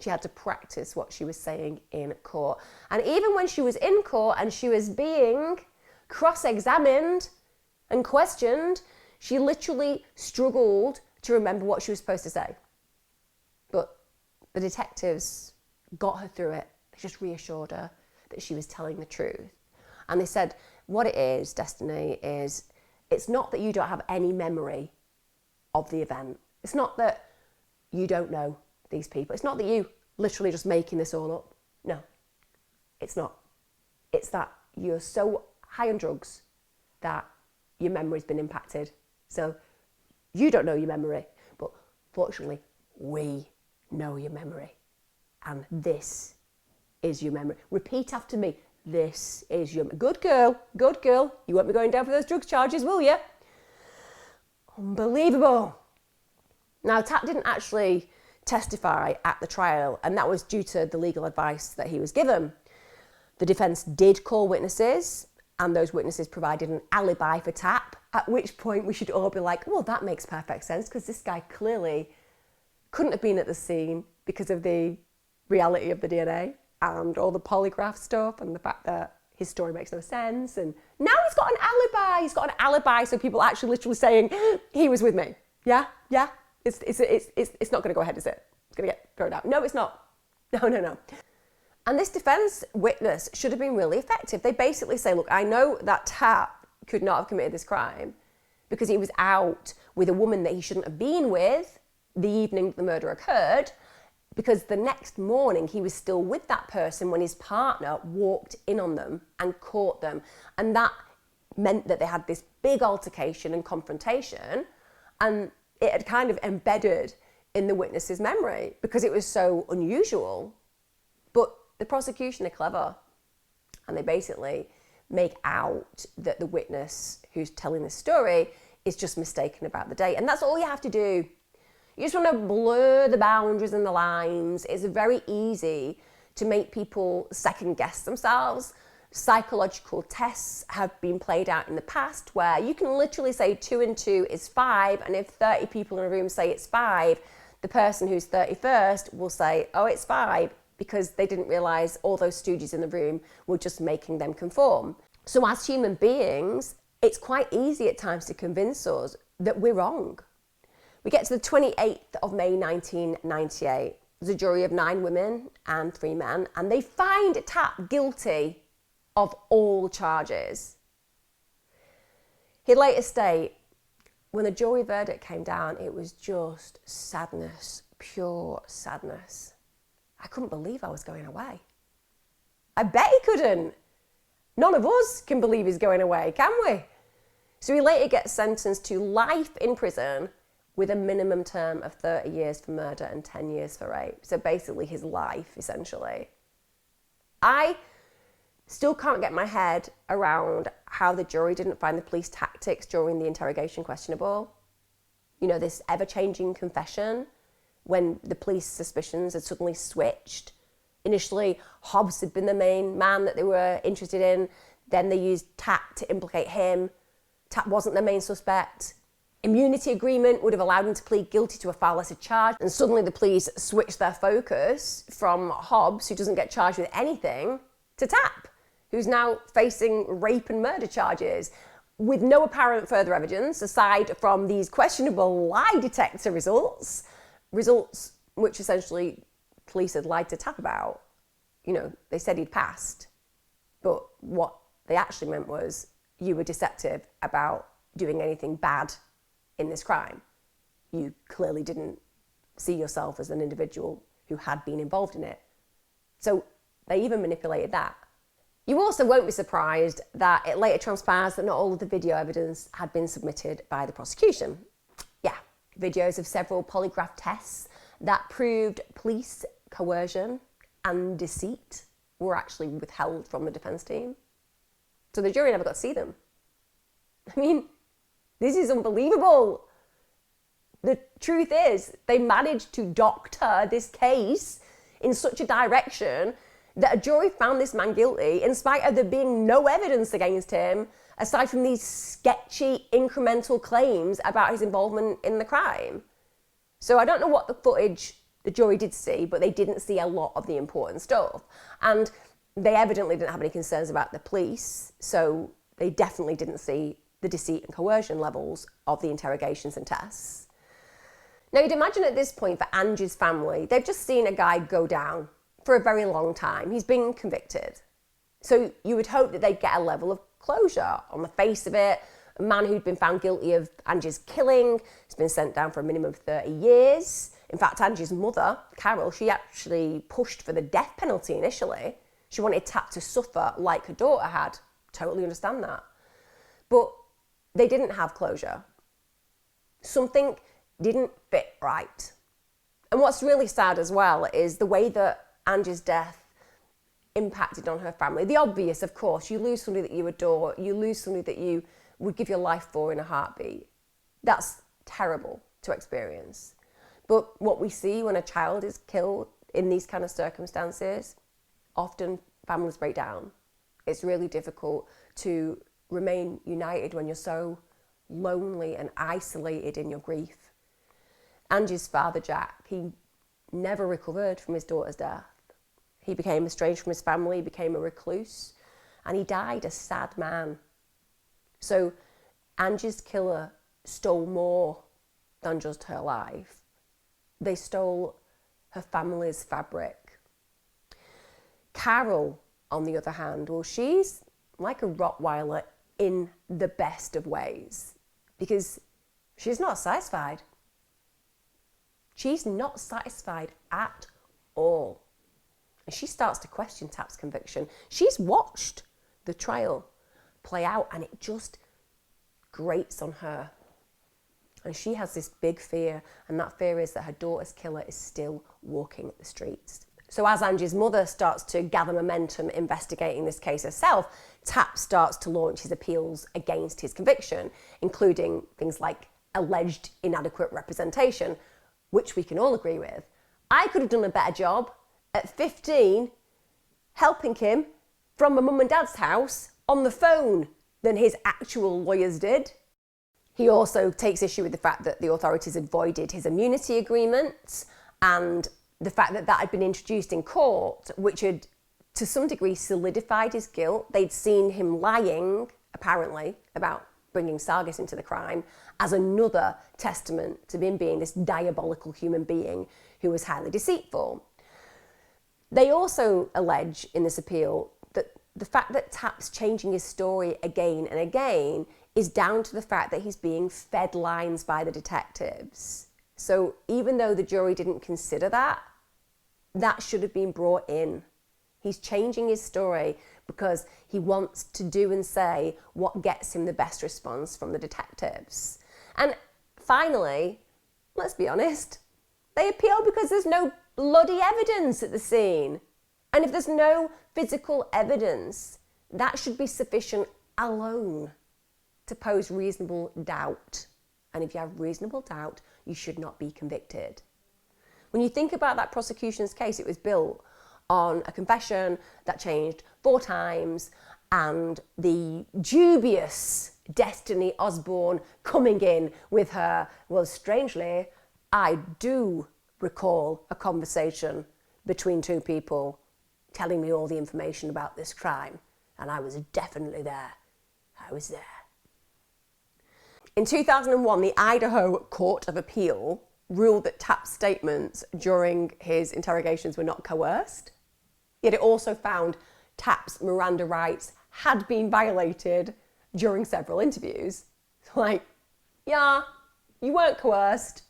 She had to practice what she was saying in court. And even when she was in court and she was being cross-examined and questioned, she literally struggled to remember what she was supposed to say. But the detectives got her through it. They just reassured her that she was telling the truth. And they said, what it is, Destiny, is it's not that you don't have any memory of the event. It's not that you don't know these people. It's not that you literally just making this all up. No, it's not. It's that you're so high on drugs that your memory's been impacted. So you don't know your memory, but fortunately, we know your memory. And this is your memory. Repeat after me. This is your... Good girl, good girl. You won't be going down for those drugs charges, will you? Unbelievable. Now, Tapp didn't actually testify at the trial, and that was due to the legal advice that he was given. The defence did call witnesses, and those witnesses provided an alibi for Tapp, at which point we should all be like, well, that makes perfect sense, because this guy clearly couldn't have been at the scene because of the reality of the DNA and all the polygraph stuff and the fact that his story makes no sense. And now he's got an alibi. He's got an alibi, so people are actually literally saying, he was with me. Yeah? It's not going to go ahead, is it? It's going to get thrown out. No, it's not. No. And this defence witness should have been really effective. They basically say, look, I know that Tapp could not have committed this crime because he was out with a woman that he shouldn't have been with the evening the murder occurred, because the next morning he was still with that person when his partner walked in on them and caught them. And that meant that they had this big altercation and confrontation, and it had kind of embedded in the witness's memory because it was so unusual. But the prosecution are clever, and they basically make out that the witness who's telling the story is just mistaken about the date. And that's all you have to do. You just want to blur the boundaries and the lines. It's very easy to make people second guess themselves. Psychological tests have been played out in the past where you can literally say 2 and 2 is 5, and if 30 people in a room say it's 5, the person who's 31st will say, oh, it's 5, because they didn't realise all those stooges in the room were just making them conform. So as human beings, it's quite easy at times to convince us that we're wrong. We get to the 28th of May 1998. There's a jury of 9 women and 3 men, and they find Tapp guilty of all charges. He'd later state, when the jury verdict came down, it was just sadness, pure sadness. I couldn't believe I was going away. I bet he couldn't. None of us can believe he's going away, can we? So he later gets sentenced to life in prison with a minimum term of 30 years for murder and 10 years for rape. So basically his life, essentially. I still can't get my head around how the jury didn't find the police tactics during the interrogation questionable. You know, this ever-changing confession when the police suspicions had suddenly switched. Initially, Hobbs had been the main man that they were interested in. Then they used Tapp to implicate him. Tapp wasn't the main suspect. Immunity agreement would have allowed him to plead guilty to a far lesser charge. And suddenly the police switched their focus from Hobbs, who doesn't get charged with anything, to Tapp, who's now facing rape and murder charges with no apparent further evidence aside from these questionable lie detector results which essentially police had lied to Tapp about. You know, they said he'd passed, but what they actually meant was you were deceptive about doing anything bad in this crime. You clearly didn't see yourself as an individual who had been involved in it. So they even manipulated that. You also won't be surprised that it later transpires that not all of the video evidence had been submitted by the prosecution. Yeah, videos of several polygraph tests that proved police coercion and deceit were actually withheld from the defence team. So the jury never got to see them. I mean, this is unbelievable. The truth is, they managed to doctor this case in such a direction that a jury found this man guilty in spite of there being no evidence against him, aside from these sketchy, incremental claims about his involvement in the crime. So I don't know what the footage the jury did see, but they didn't see a lot of the important stuff. And they evidently didn't have any concerns about the police, so they definitely didn't see the deceit and coercion levels of the interrogations and tests. Now, you'd imagine at this point for Angie's family, they've just seen a guy go down for a very long time. He's been convicted. So you would hope that they'd get a level of closure. On the face of it, a man who'd been found guilty of Angie's killing has been sent down for a minimum of 30 years. In fact, Angie's mother, Carol, she actually pushed for the death penalty initially. She wanted Tapp to suffer like her daughter had. Totally understand that. But they didn't have closure. Something didn't fit right. And what's really sad as well is the way that Angie's death impacted on her family. The obvious, of course, you lose somebody that you adore, you lose somebody that you would give your life for in a heartbeat. That's terrible to experience. But what we see when a child is killed in these kind of circumstances, often families break down. It's really difficult to remain united when you're so lonely and isolated in your grief. Angie's father, Jack, he never recovered from his daughter's death. He became estranged from his family, became a recluse, and he died a sad man. So Angie's killer stole more than just her life. They stole her family's fabric. Carol, on the other hand, well, she's like a Rottweiler in the best of ways, because she's not satisfied. She's not satisfied at all. And she starts to question Tapp's conviction. She's watched the trial play out and it just grates on her. And she has this big fear, and that fear is that her daughter's killer is still walking the streets. So as Angie's mother starts to gather momentum investigating this case herself, Tapp starts to launch his appeals against his conviction, including things like alleged inadequate representation, which we can all agree with. I could have done a better job. At 15, helping him from my mum and dad's house on the phone than his actual lawyers did. He also takes issue with the fact that the authorities had voided his immunity agreement and the fact that that had been introduced in court, which had to some degree solidified his guilt. They'd seen him lying, apparently, about bringing Sargis into the crime as another testament to him being this diabolical human being who was highly deceitful. They also allege in this appeal that the fact that Tapp's changing his story again and again is down to the fact that he's being fed lines by the detectives. So even though the jury didn't consider that, that should have been brought in. He's changing his story because he wants to do and say what gets him the best response from the detectives. And finally, let's be honest, they appeal because there's no bloody evidence at the scene. And if there's no physical evidence, that should be sufficient alone to pose reasonable doubt. And if you have reasonable doubt, you should not be convicted. When you think about that prosecution's case, it was built on a confession that changed 4 times and the dubious Destiny Osborne coming in with her. Well, strangely, I do recall a conversation between 2 people telling me all the information about this crime, and I was definitely there. I was there. In 2001, the Idaho Court of Appeal ruled that Tapp's statements during his interrogations were not coerced, yet it also found Tapp's Miranda rights had been violated during several interviews. Like, yeah, you weren't coerced.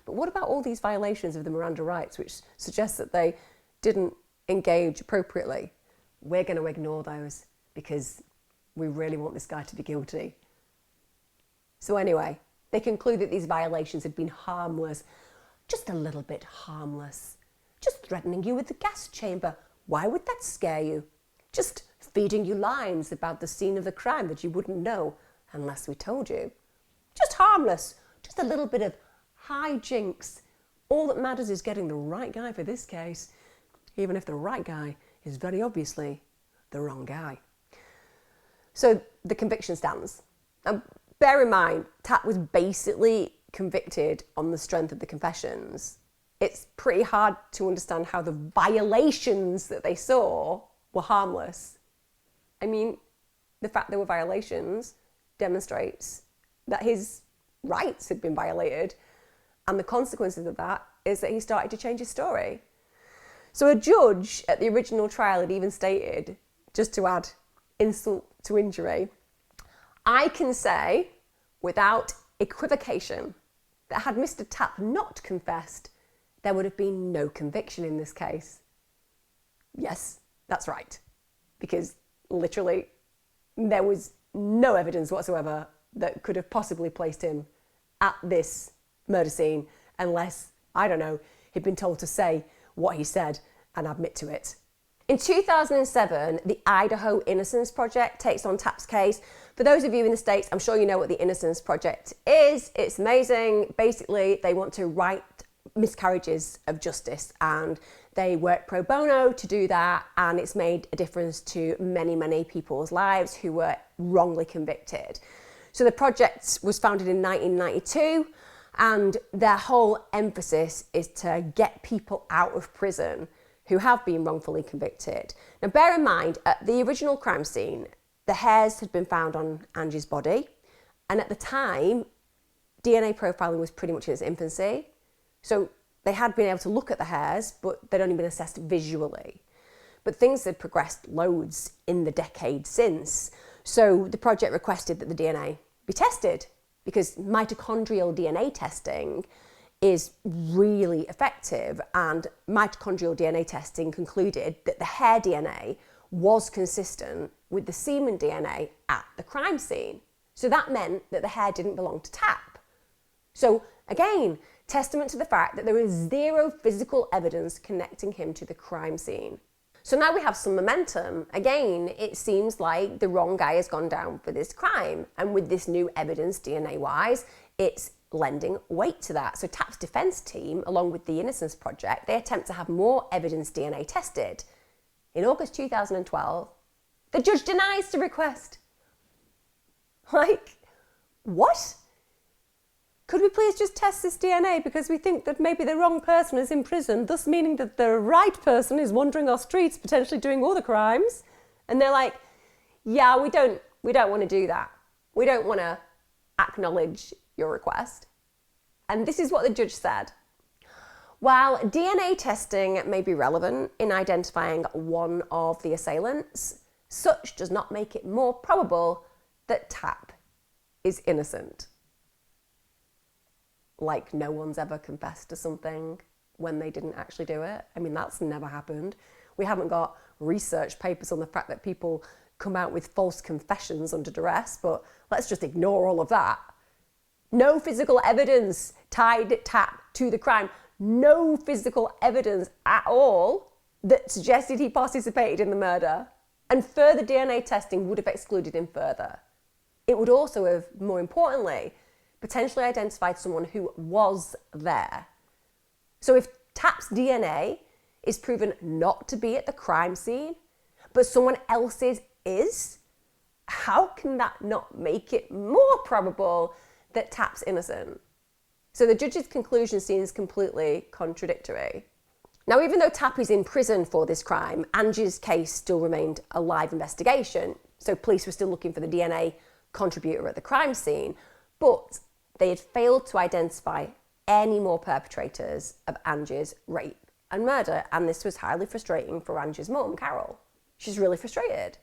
But what about all these violations of the Miranda rights, which suggests that they didn't engage appropriately? We're going to ignore those because we really want this guy to be guilty. So anyway, they conclude that these violations had been harmless, just a little bit harmless. Just threatening you with the gas chamber. Why would that scare you? Just feeding you lines about the scene of the crime that you wouldn't know unless we told you. Just harmless, just a little bit of hijinks. All that matters is getting the right guy for this case, even if the right guy is very obviously the wrong guy. So the conviction stands. Now, bear in mind, Tapp was basically convicted on the strength of the confessions. It's pretty hard to understand how the violations that they saw were harmless. I mean, the fact there were violations demonstrates that his rights had been violated, and the consequences of that is that he started to change his story. So a judge at the original trial had even stated, just to add insult to injury, I can say without equivocation that had Mr. Tapp not confessed, there would have been no conviction in this case. Yes, that's right. Because literally there was no evidence whatsoever that could have possibly placed him at this murder scene unless, I don't know, he'd been told to say what he said and admit to it. In 2007, the Idaho Innocence Project takes on Tapp's case. For those of you in the States, I'm sure you know what the Innocence Project is. It's amazing. Basically, they want to right miscarriages of justice, and they work pro bono to do that, and it's made a difference to many, many people's lives who were wrongly convicted. So the project was founded in 1992, and their whole emphasis is to get people out of prison who have been wrongfully convicted. Now bear in mind, at the original crime scene, the hairs had been found on Angie's body, and at the time, DNA profiling was pretty much in its infancy. So they had been able to look at the hairs, but they'd only been assessed visually. But things had progressed loads in the decade since. So the project requested that the DNA be tested, because mitochondrial DNA testing is really effective, and mitochondrial DNA testing concluded that the hair DNA was consistent with the semen DNA at the crime scene. So that meant that the hair didn't belong to Tapp. So again, testament to the fact that there is zero physical evidence connecting him to the crime scene. So now we have some momentum. Again, it seems like the wrong guy has gone down for this crime, and with this new evidence DNA-wise, it's lending weight to that. So Tapp's defence team, along with the Innocence Project, they attempt to have more evidence DNA tested. In August 2012, the judge denies the request. Like, what? Could we please just test this DNA because we think that maybe the wrong person is in prison, thus meaning that the right person is wandering our streets, potentially doing all the crimes? And they're like, yeah, we don't want to do that. We don't want to acknowledge your request. And this is what the judge said. While DNA testing may be relevant in identifying one of the assailants, such does not make it more probable that Tapp is innocent. Like no one's ever confessed to something when they didn't actually do it. I mean, that's never happened. We haven't got research papers on the fact that people come out with false confessions under duress, but let's just ignore all of that. No physical evidence tied Tapp to the crime. No physical evidence at all that suggested he participated in the murder. And further DNA testing would have excluded him further. It would also have, more importantly, potentially identified someone who was there. So if Tapp's DNA is proven not to be at the crime scene, but someone else's is, how can that not make it more probable that Tapp's innocent? So the judge's conclusion seems completely contradictory. Now, even though Tapp is in prison for this crime, Angie's case still remained a live investigation. So police were still looking for the DNA contributor at the crime scene, but they had failed to identify any more perpetrators of Angie's rape and murder. And this was highly frustrating for Angie's mum, Carol. She's really frustrated.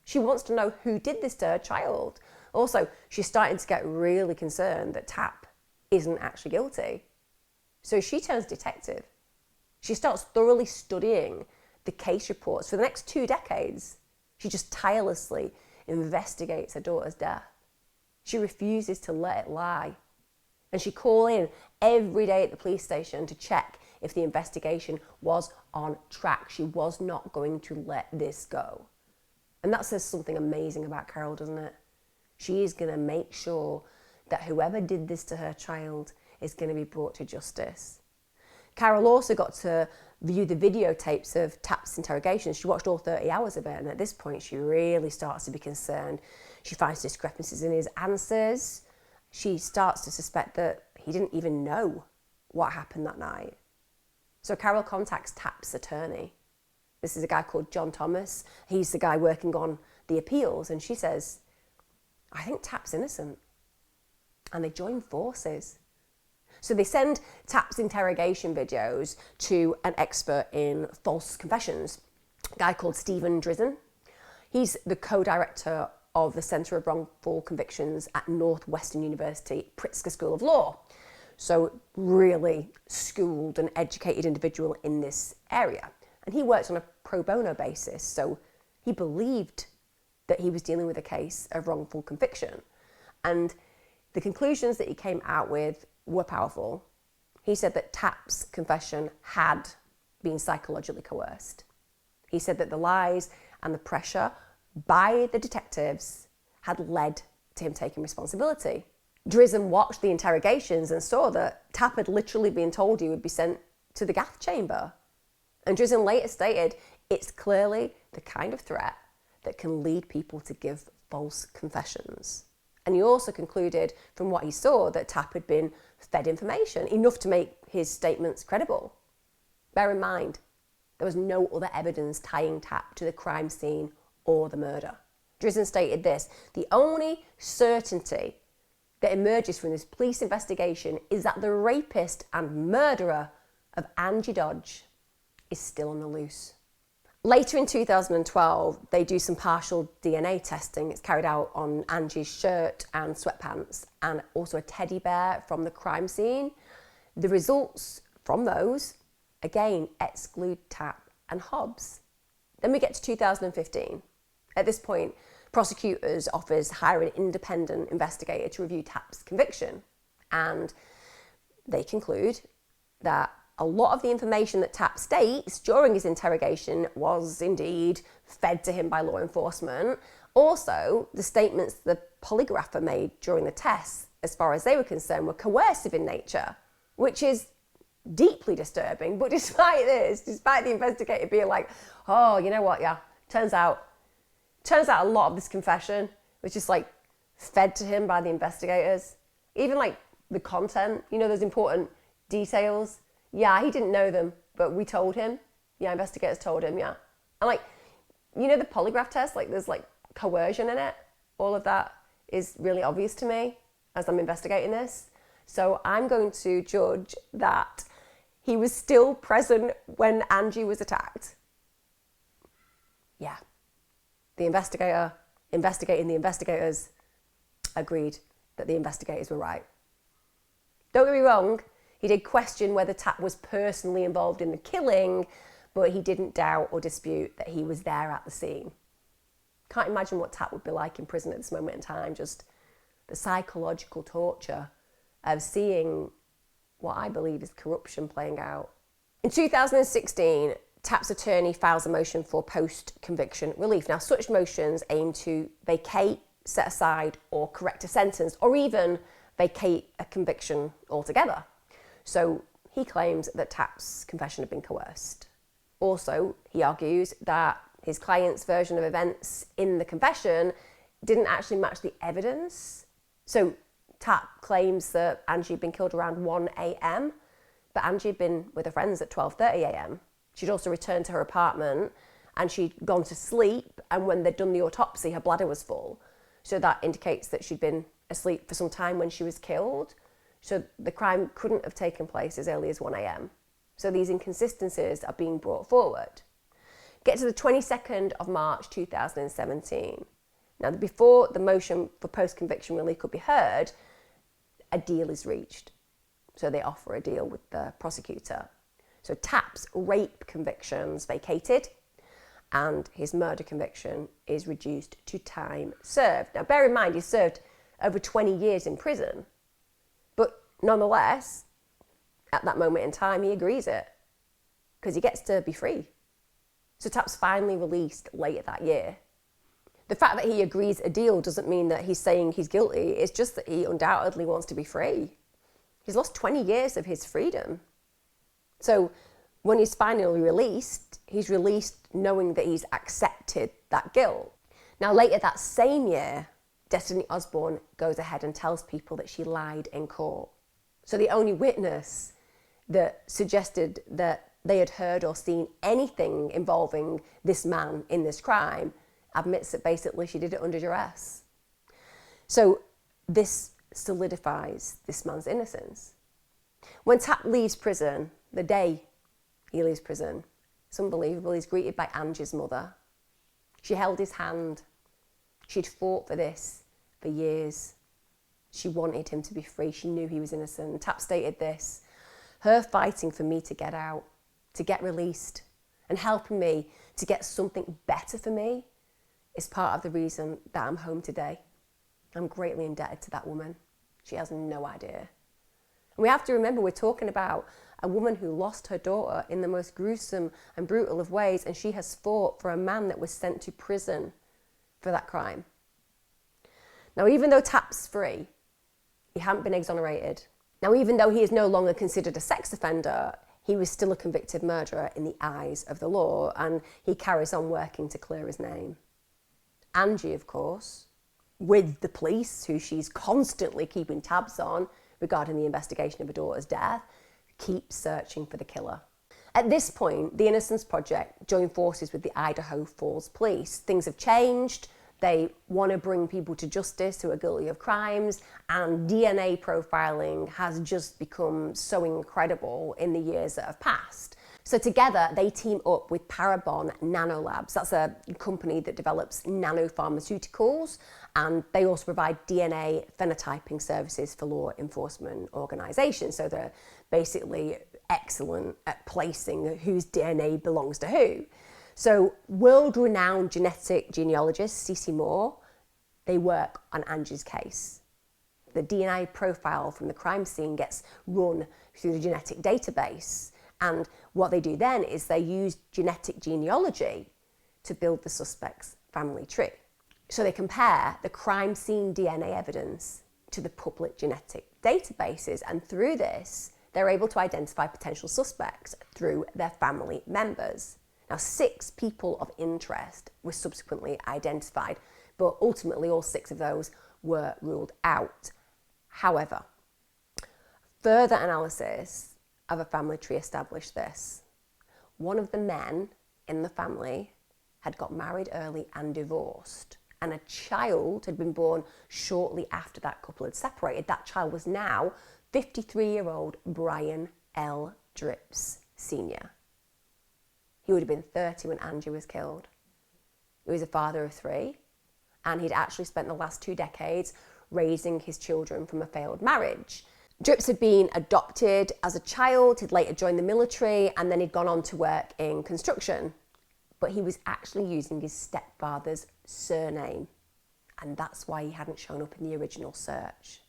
She wants to know who did this to her child. Also, she's starting to get really concerned that Tapp isn't actually guilty. So she turns detective. She starts thoroughly studying the case reports for the next 2 decades. She just tirelessly investigates her daughter's death. She refuses to let it lie. And she calls in every day at the police station to check if the investigation was on track. She was not going to let this go. And that says something amazing about Carol, doesn't it? She is going to make sure that whoever did this to her child is going to be brought to justice. Carol also got to view the videotapes of Tapp's interrogation. She watched all 30 hours of it, and at this point she really starts to be concerned. She finds discrepancies in his answers. She starts to suspect that he didn't even know what happened that night. So Carol contacts Tapp's attorney. This is a guy called John Thomas. He's the guy working on the appeals, and she says, I think Tapp's innocent. And they join forces. So they send Tapp's interrogation videos to an expert in false confessions, a guy called Stephen Drizzen. He's the co-director of the Centre of Wrongful Convictions at Northwestern University Pritzker School of Law. So really schooled and educated individual in this area. And he works on a pro bono basis, so he believed that he was dealing with a case of wrongful conviction. And the conclusions that he came out with were powerful. He said that Tapp's confession had been psychologically coerced. He said that the lies and the pressure by the detectives had led to him taking responsibility. Drizzen watched the interrogations and saw that Tapp had literally been told he would be sent to the gas chamber. And Drizzen later stated, it's clearly the kind of threat that can lead people to give false confessions. And he also concluded from what he saw that Tapp had been fed information, enough to make his statements credible. Bear in mind, there was no other evidence tying Tapp to the crime scene or the murder. Drizzen stated this, the only certainty that emerges from this police investigation is that the rapist and murderer of Angie Dodge is still on the loose. Later in 2012, they do some partial DNA testing. It's carried out on Angie's shirt and sweatpants and also a teddy bear from the crime scene. The results from those, again, exclude Tapp and Hobbs. Then we get to 2015. At this point, prosecutors' office hire an independent investigator to review Tapp's conviction. And they conclude that a lot of the information that Tapp states during his interrogation was indeed fed to him by law enforcement. Also, the statements the polygrapher made during the tests, as far as they were concerned, were coercive in nature, which is deeply disturbing. But despite this, despite the investigator being like, oh, you know what, yeah, turns out a lot of this confession was just like fed to him by the investigators. Even like the content, you know, those important details. Yeah, he didn't know them, but we told him. Yeah, investigators told him, yeah. And like, you know, the polygraph test, like there's like coercion in it. All of that is really obvious to me as I'm investigating this. So I'm going to judge that he was still present when Angie was attacked. Yeah. The investigator investigating the investigators agreed that the investigators were right. Don't get me wrong, he did question whether Tapp was personally involved in the killing, but he didn't doubt or dispute that he was there at the scene. Can't imagine what Tapp would be like in prison at this moment in time, just the psychological torture of seeing what I believe is corruption playing out. In 2016, Tapp's attorney files a motion for post-conviction relief. Now, such motions aim to vacate, set aside, or correct a sentence, or even vacate a conviction altogether. So he claims that Tapp's confession had been coerced. Also, he argues that his client's version of events in the confession didn't actually match the evidence. So Tapp claims that Angie had been killed around 1 a.m, but Angie had been with her friends at 12:30 a.m. She'd also returned to her apartment and she'd gone to sleep, and when they'd done the autopsy, her bladder was full. So that indicates that she'd been asleep for some time when she was killed. So the crime couldn't have taken place as early as 1 a.m. So these inconsistencies are being brought forward. Get to the 22nd of March 2017. Now, before the motion for post-conviction relief could be heard, a deal is reached. So they offer a deal with the prosecutor. So Tapp's rape conviction's vacated and his murder conviction is reduced to time served. Now, bear in mind, he served over 20 years in prison, but nonetheless, at that moment in time, he agrees it because he gets to be free. So Tapp's finally released later that year. The fact that he agrees a deal doesn't mean that he's saying he's guilty. It's just that he undoubtedly wants to be free. He's lost 20 years of his freedom. So when he's finally released, he's released knowing that he's accepted that guilt. Now, later that same year, Destiny Osborne goes ahead and tells people that she lied in court. So the only witness that suggested that they had heard or seen anything involving this man in this crime admits that basically she did it under duress. So this solidifies this man's innocence. When Tapp leaves prison, the day he leaves prison, it's unbelievable, he's greeted by Angie's mother. She held his hand. She'd fought for this for years. She wanted him to be free. She knew he was innocent. Tapp stated this: her fighting for me to get out, to get released, and helping me to get something better for me is part of the reason that I'm home today. I'm greatly indebted to that woman. She has no idea. And we have to remember we're talking about a woman who lost her daughter in the most gruesome and brutal of ways, and she has fought for a man that was sent to prison for that crime. Now, even though Tapp's free, he hadn't been exonerated. Now, even though he is no longer considered a sex offender, he was still a convicted murderer in the eyes of the law, and he carries on working to clear his name. Angie, of course, with the police, who she's constantly keeping tabs on regarding the investigation of her daughter's death, keeps searching for the killer. At this point, the Innocence Project joined forces with the Idaho Falls Police. Things have changed. They want to bring people to justice who are guilty of crimes, and DNA profiling has just become so incredible in the years that have passed. So together, they team up with Parabon Nanolabs. That's a company that develops nanopharmaceuticals, and they also provide DNA phenotyping services for law enforcement organisations. So they're basically excellent at placing whose DNA belongs to who. So world-renowned genetic genealogist Cece Moore, they work on Angie's case. The DNA profile from the crime scene gets run through the genetic database. And what they do then is they use genetic genealogy to build the suspect's family tree. So they compare the crime scene DNA evidence to the public genetic databases. And through this, they're able to identify potential suspects through their family members. Now, 6 people of interest were subsequently identified, but ultimately all 6 of those were ruled out. However, further analysis of a family tree established this. One of the men in the family had got married early and divorced, and a child had been born shortly after that couple had separated. That child was now 53-year-old Brian L. Dripps Sr. He would have been 30 when Angie was killed. He was a father of 3, and he'd actually spent the last 2 decades raising his children from a failed marriage. Dripps had been adopted as a child, he'd later joined the military, and then he'd gone on to work in construction. But he was actually using his stepfather's surname, and that's why he hadn't shown up in the original search.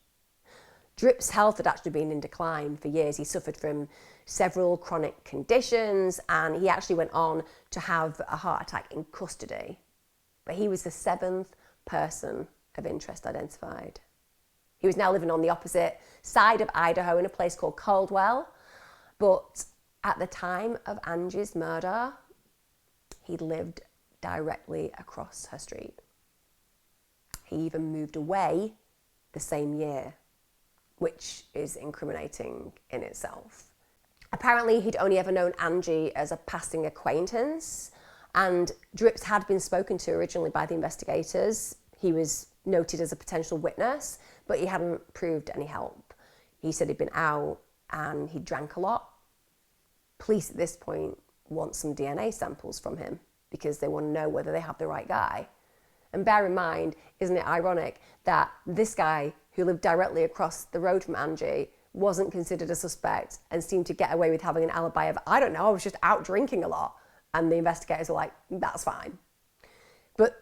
Dripps' health had actually been in decline for years. He suffered from several chronic conditions, and he actually went on to have a heart attack in custody. But he was the 7th person of interest identified. He was now living on the opposite side of Idaho in a place called Caldwell, but at the time of Angie's murder, he lived directly across her street. He even moved away the same year, which is incriminating in itself. Apparently, he'd only ever known Angie as a passing acquaintance, and Dripps had been spoken to originally by the investigators. He was noted as a potential witness, but he hadn't proved any help. He said he'd been out and he drank a lot. Police at this point want some DNA samples from him because they want to know whether they have the right guy. And bear in mind, isn't it ironic that this guy who lived directly across the road from Angie wasn't considered a suspect and seemed to get away with having an alibi of, I don't know, I was just out drinking a lot. And the investigators were like, that's fine. But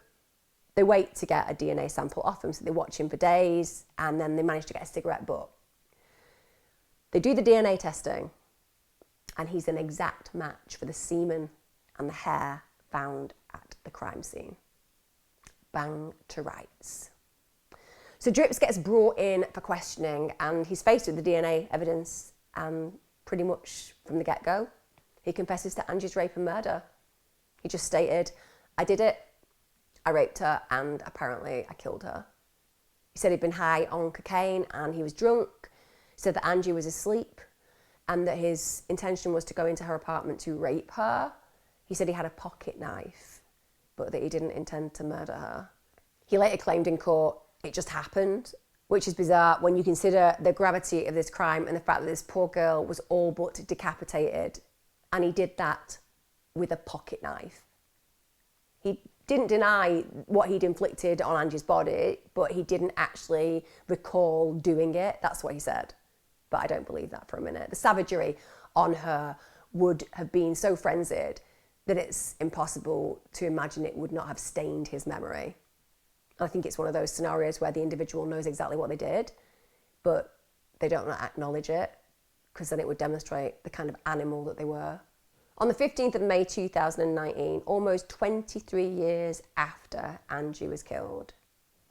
they wait to get a DNA sample off him, so they watch him for days, and then they manage to get a cigarette butt. They do the DNA testing, and he's an exact match for the semen and the hair found at the crime scene. Bang to rights. So Dripps gets brought in for questioning, and he's faced with the DNA evidence, and pretty much from the get-go, he confesses to Angie's rape and murder. He just stated, I did it, I raped her, and apparently I killed her. He said he'd been high on cocaine and he was drunk. He said that Angie was asleep and that his intention was to go into her apartment to rape her. He said he had a pocket knife, but that he didn't intend to murder her. He later claimed in court it just happened, which is bizarre when you consider the gravity of this crime and the fact that this poor girl was all but decapitated, and he did that with a pocket knife. He didn't deny what he'd inflicted on Angie's body, but he didn't actually recall doing it. That's what he said. But I don't believe that for a minute. The savagery on her would have been so frenzied that it's impossible to imagine it would not have stained his memory. I think it's one of those scenarios where the individual knows exactly what they did, but they don't acknowledge it, because then it would demonstrate the kind of animal that they were. On the 15th of May 2019, almost 23 years after Angie was killed,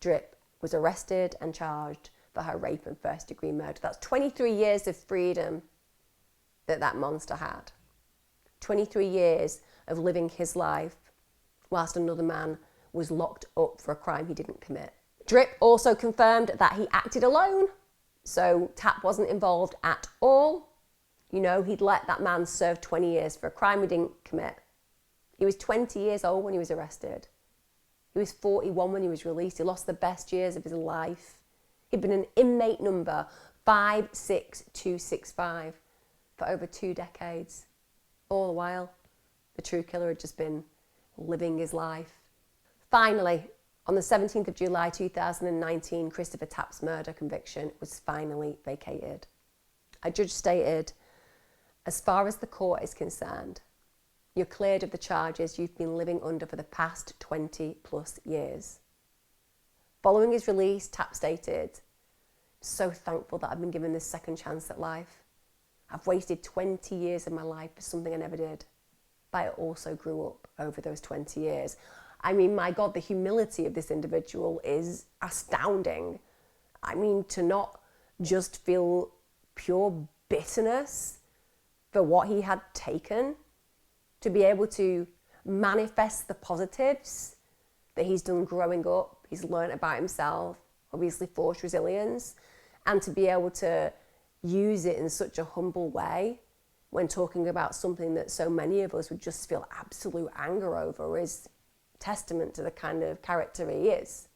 Drip was arrested and charged for her rape and first-degree murder. That's 23 years of freedom that monster had. 23 years of living his life whilst another man was locked up for a crime he didn't commit. Drip also confirmed that he acted alone, so Tapp wasn't involved at all. You know, he'd let that man serve 20 years for a crime he didn't commit. He was 20 years old when he was arrested. He was 41 when he was released. He lost the best years of his life. He'd been an inmate number 56265 for over 2 decades. All the while, the true killer had just been living his life. Finally, on the 17th of July 2019, Christopher Tapp's murder conviction was finally vacated. A judge stated, as far as the court is concerned, you're cleared of the charges you've been living under for the past 20 plus years. Following his release, Tapp stated, so thankful that I've been given this second chance at life. I've wasted 20 years of my life for something I never did, but I also grew up over those 20 years. I mean, my God, the humility of this individual is astounding. I mean, to not just feel pure bitterness for what he had taken, to be able to manifest the positives that he's done growing up, he's learned about himself, obviously forced resilience, and to be able to use it in such a humble way when talking about something that so many of us would just feel absolute anger over is testament to the kind of character he is.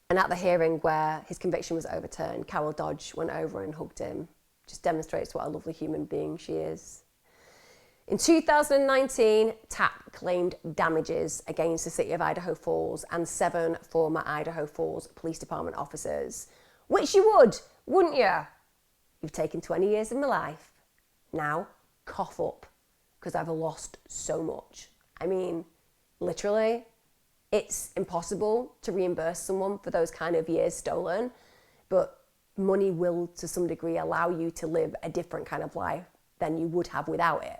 And at the hearing where his conviction was overturned, Carol Dodge went over and hugged him. Just demonstrates what a lovely human being she is. In 2019, Tapp claimed damages against the city of Idaho Falls and 7 former Idaho Falls Police Department officers. Which you would, wouldn't you? You've taken 20 years of my life. Now, cough up, because I've lost so much. I mean, literally, it's impossible to reimburse someone for those kind of years stolen, but money will, to some degree, allow you to live a different kind of life than you would have without it.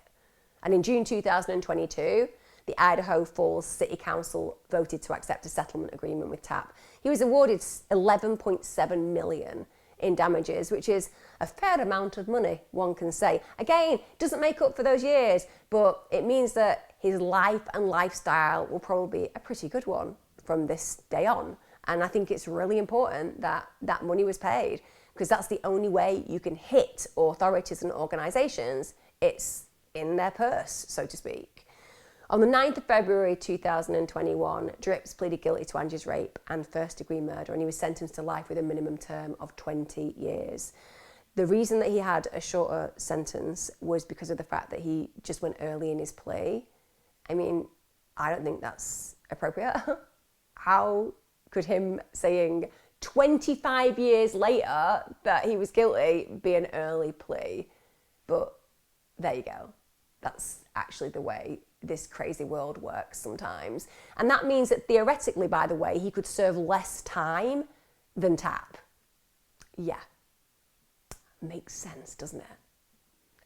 And in June 2022, the Idaho Falls City Council voted to accept a settlement agreement with Tapp. He was awarded $11.7 million in damages, which is a fair amount of money, one can say. Again, doesn't make up for those years, but it means that his life and lifestyle will probably be a pretty good one from this day on. And I think it's really important that that money was paid, because that's the only way you can hit authorities and organisations. It's in their purse, so to speak. On the 9th of February 2021, Drips pleaded guilty to Angie's rape and first-degree murder, and he was sentenced to life with a minimum term of 20 years. The reason that he had a shorter sentence was because of the fact that he just went early in his plea. I mean, I don't think that's appropriate. How could him saying 25 years later that he was guilty be an early plea? But there you go. That's actually the way this crazy world works sometimes. And that means that theoretically, by the way, he could serve less time than Tapp. Yeah. Makes sense, doesn't it?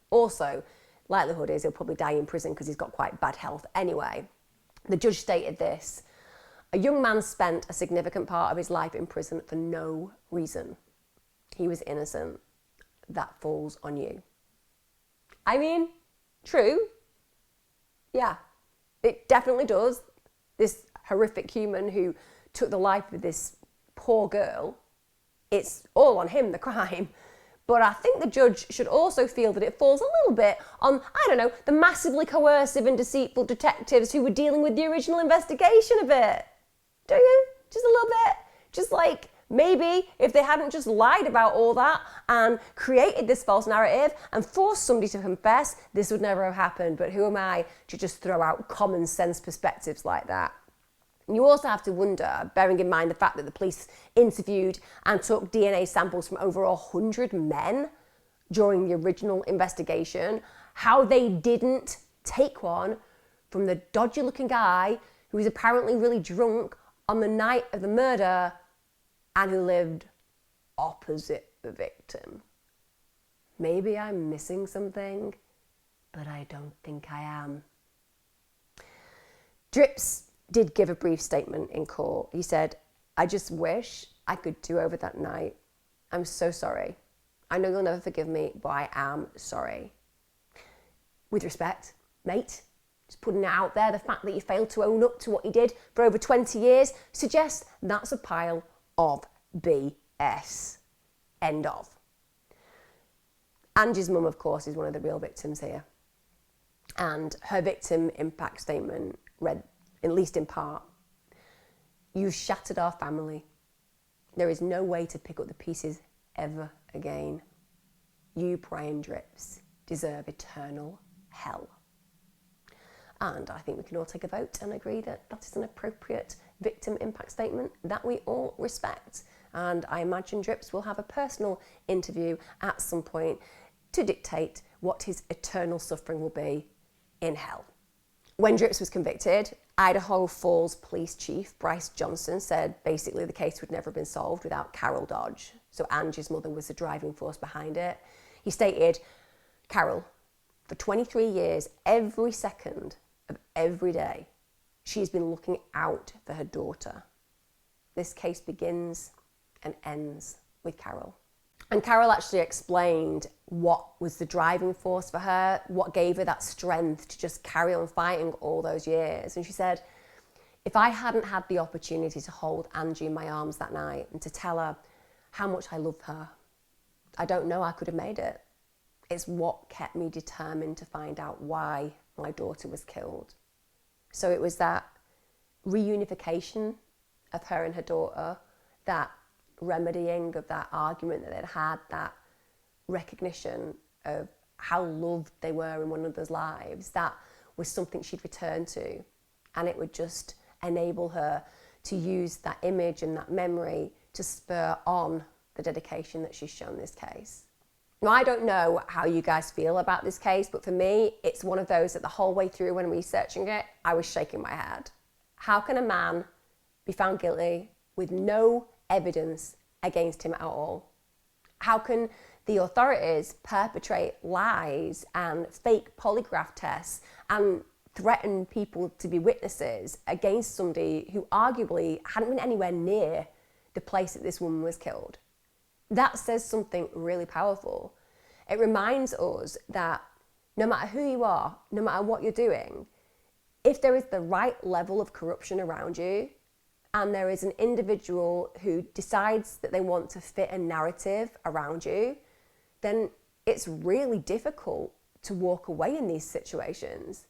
Also, likelihood is he'll probably die in prison because he's got quite bad health anyway. The judge stated this: a young man spent a significant part of his life in prison for no reason. He was innocent. That falls on you. I mean, true. Yeah, it definitely does. This horrific human who took the life of this poor girl, it's all on him, the crime. But I think the judge should also feel that it falls a little bit on, I don't know, the massively coercive and deceitful detectives who were dealing with the original investigation of it. Do you? Just a little bit. Just like, maybe if they hadn't just lied about all that and created this false narrative and forced somebody to confess, this would never have happened. But who am I to just throw out common sense perspectives like that? And you also have to wonder, bearing in mind the fact that the police interviewed and took DNA samples from over 100 men during the original investigation, how they didn't take one from the dodgy looking guy who was apparently really drunk on the night of the murder and who lived opposite the victim. Maybe I'm missing something, but I don't think I am. Drips did give a brief statement in court. He said, "I just wish I could do over that night. I'm so sorry. I know you'll never forgive me, but I am sorry." With respect, mate, just putting it out there, the fact that you failed to own up to what you did for over 20 years suggests that's a pile of BS. End of. Angie's mum, of course, is one of the real victims here. And her victim impact statement read, at least in part, "You've shattered our family. There is no way to pick up the pieces ever again. You, Brian Drips, deserve eternal hell." And I think we can all take a vote and agree that that is an appropriate victim impact statement that we all respect. And I imagine Drips will have a personal interview at some point to dictate what his eternal suffering will be in hell. When Drips was convicted, Idaho Falls Police Chief Bryce Johnson said basically the case would never have been solved without Carol Dodge. So Angie's mother was the driving force behind it. He stated, "Carol, for 23 years, every second of every day, she's been looking out for her daughter. This case begins and ends with Carol." And Carol actually explained what was the driving force for her, what gave her that strength to just carry on fighting all those years. And she said, if I hadn't had the opportunity to hold Angie in my arms that night and to tell her how much I loved her, I don't know I could have made it. It's what kept me determined to find out why my daughter was killed. So it was that reunification of her and her daughter, that remedying of that argument that they'd had, that recognition of how loved they were in one another's lives, that was something she'd return to. And it would just enable her to use that image and that memory to spur on the dedication that she's shown this case. Now, I don't know how you guys feel about this case, but for me, it's one of those that the whole way through when researching it, I was shaking my head. How can a man be found guilty with no evidence against him at all? How can the authorities perpetrate lies and fake polygraph tests and threaten people to be witnesses against somebody who arguably hadn't been anywhere near the place that this woman was killed? That says something really powerful. It reminds us that no matter who you are, no matter what you're doing, if there is the right level of corruption around you, and there is an individual who decides that they want to fit a narrative around you, then it's really difficult to walk away in these situations.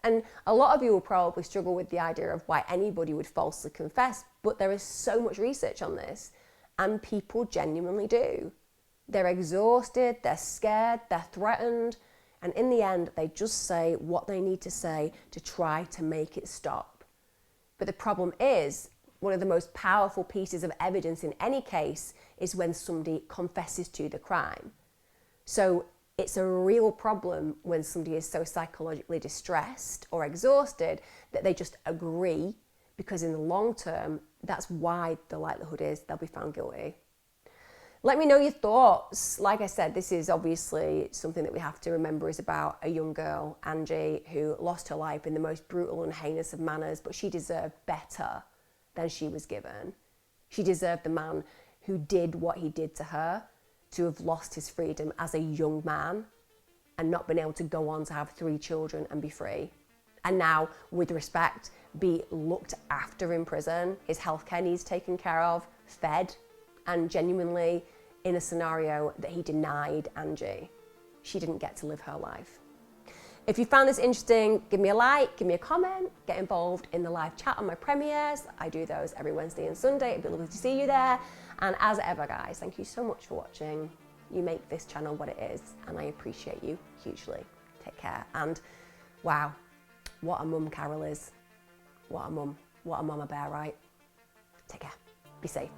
And a lot of you will probably struggle with the idea of why anybody would falsely confess, but there is so much research on this, and people genuinely do. They're exhausted, they're scared, they're threatened, and in the end, they just say what they need to say to try to make it stop. But the problem is, one of the most powerful pieces of evidence in any case is when somebody confesses to the crime. So it's a real problem when somebody is so psychologically distressed or exhausted that they just agree, because in the long term, that's why the likelihood is they'll be found guilty. Let me know your thoughts. Like I said, this is obviously something that we have to remember is about a young girl, Angie, who lost her life in the most brutal and heinous of manners, but she deserved better than she was given. She deserved the man who did what he did to her to have lost his freedom as a young man and not been able to go on to have 3 children and be free. And now, with respect, be looked after in prison, his healthcare needs taken care of, fed, and genuinely in a scenario that he denied Angie. She didn't get to live her life. If you found this interesting, give me a like, give me a comment, get involved in the live chat on my premieres. I do those every Wednesday and Sunday. It'd be lovely to see you there. And as ever, guys, thank you so much for watching. You make this channel what it is, and I appreciate you hugely. Take care. And wow, what a mum Carol is. What a mum. What a mama bear, right? Take care. Be safe.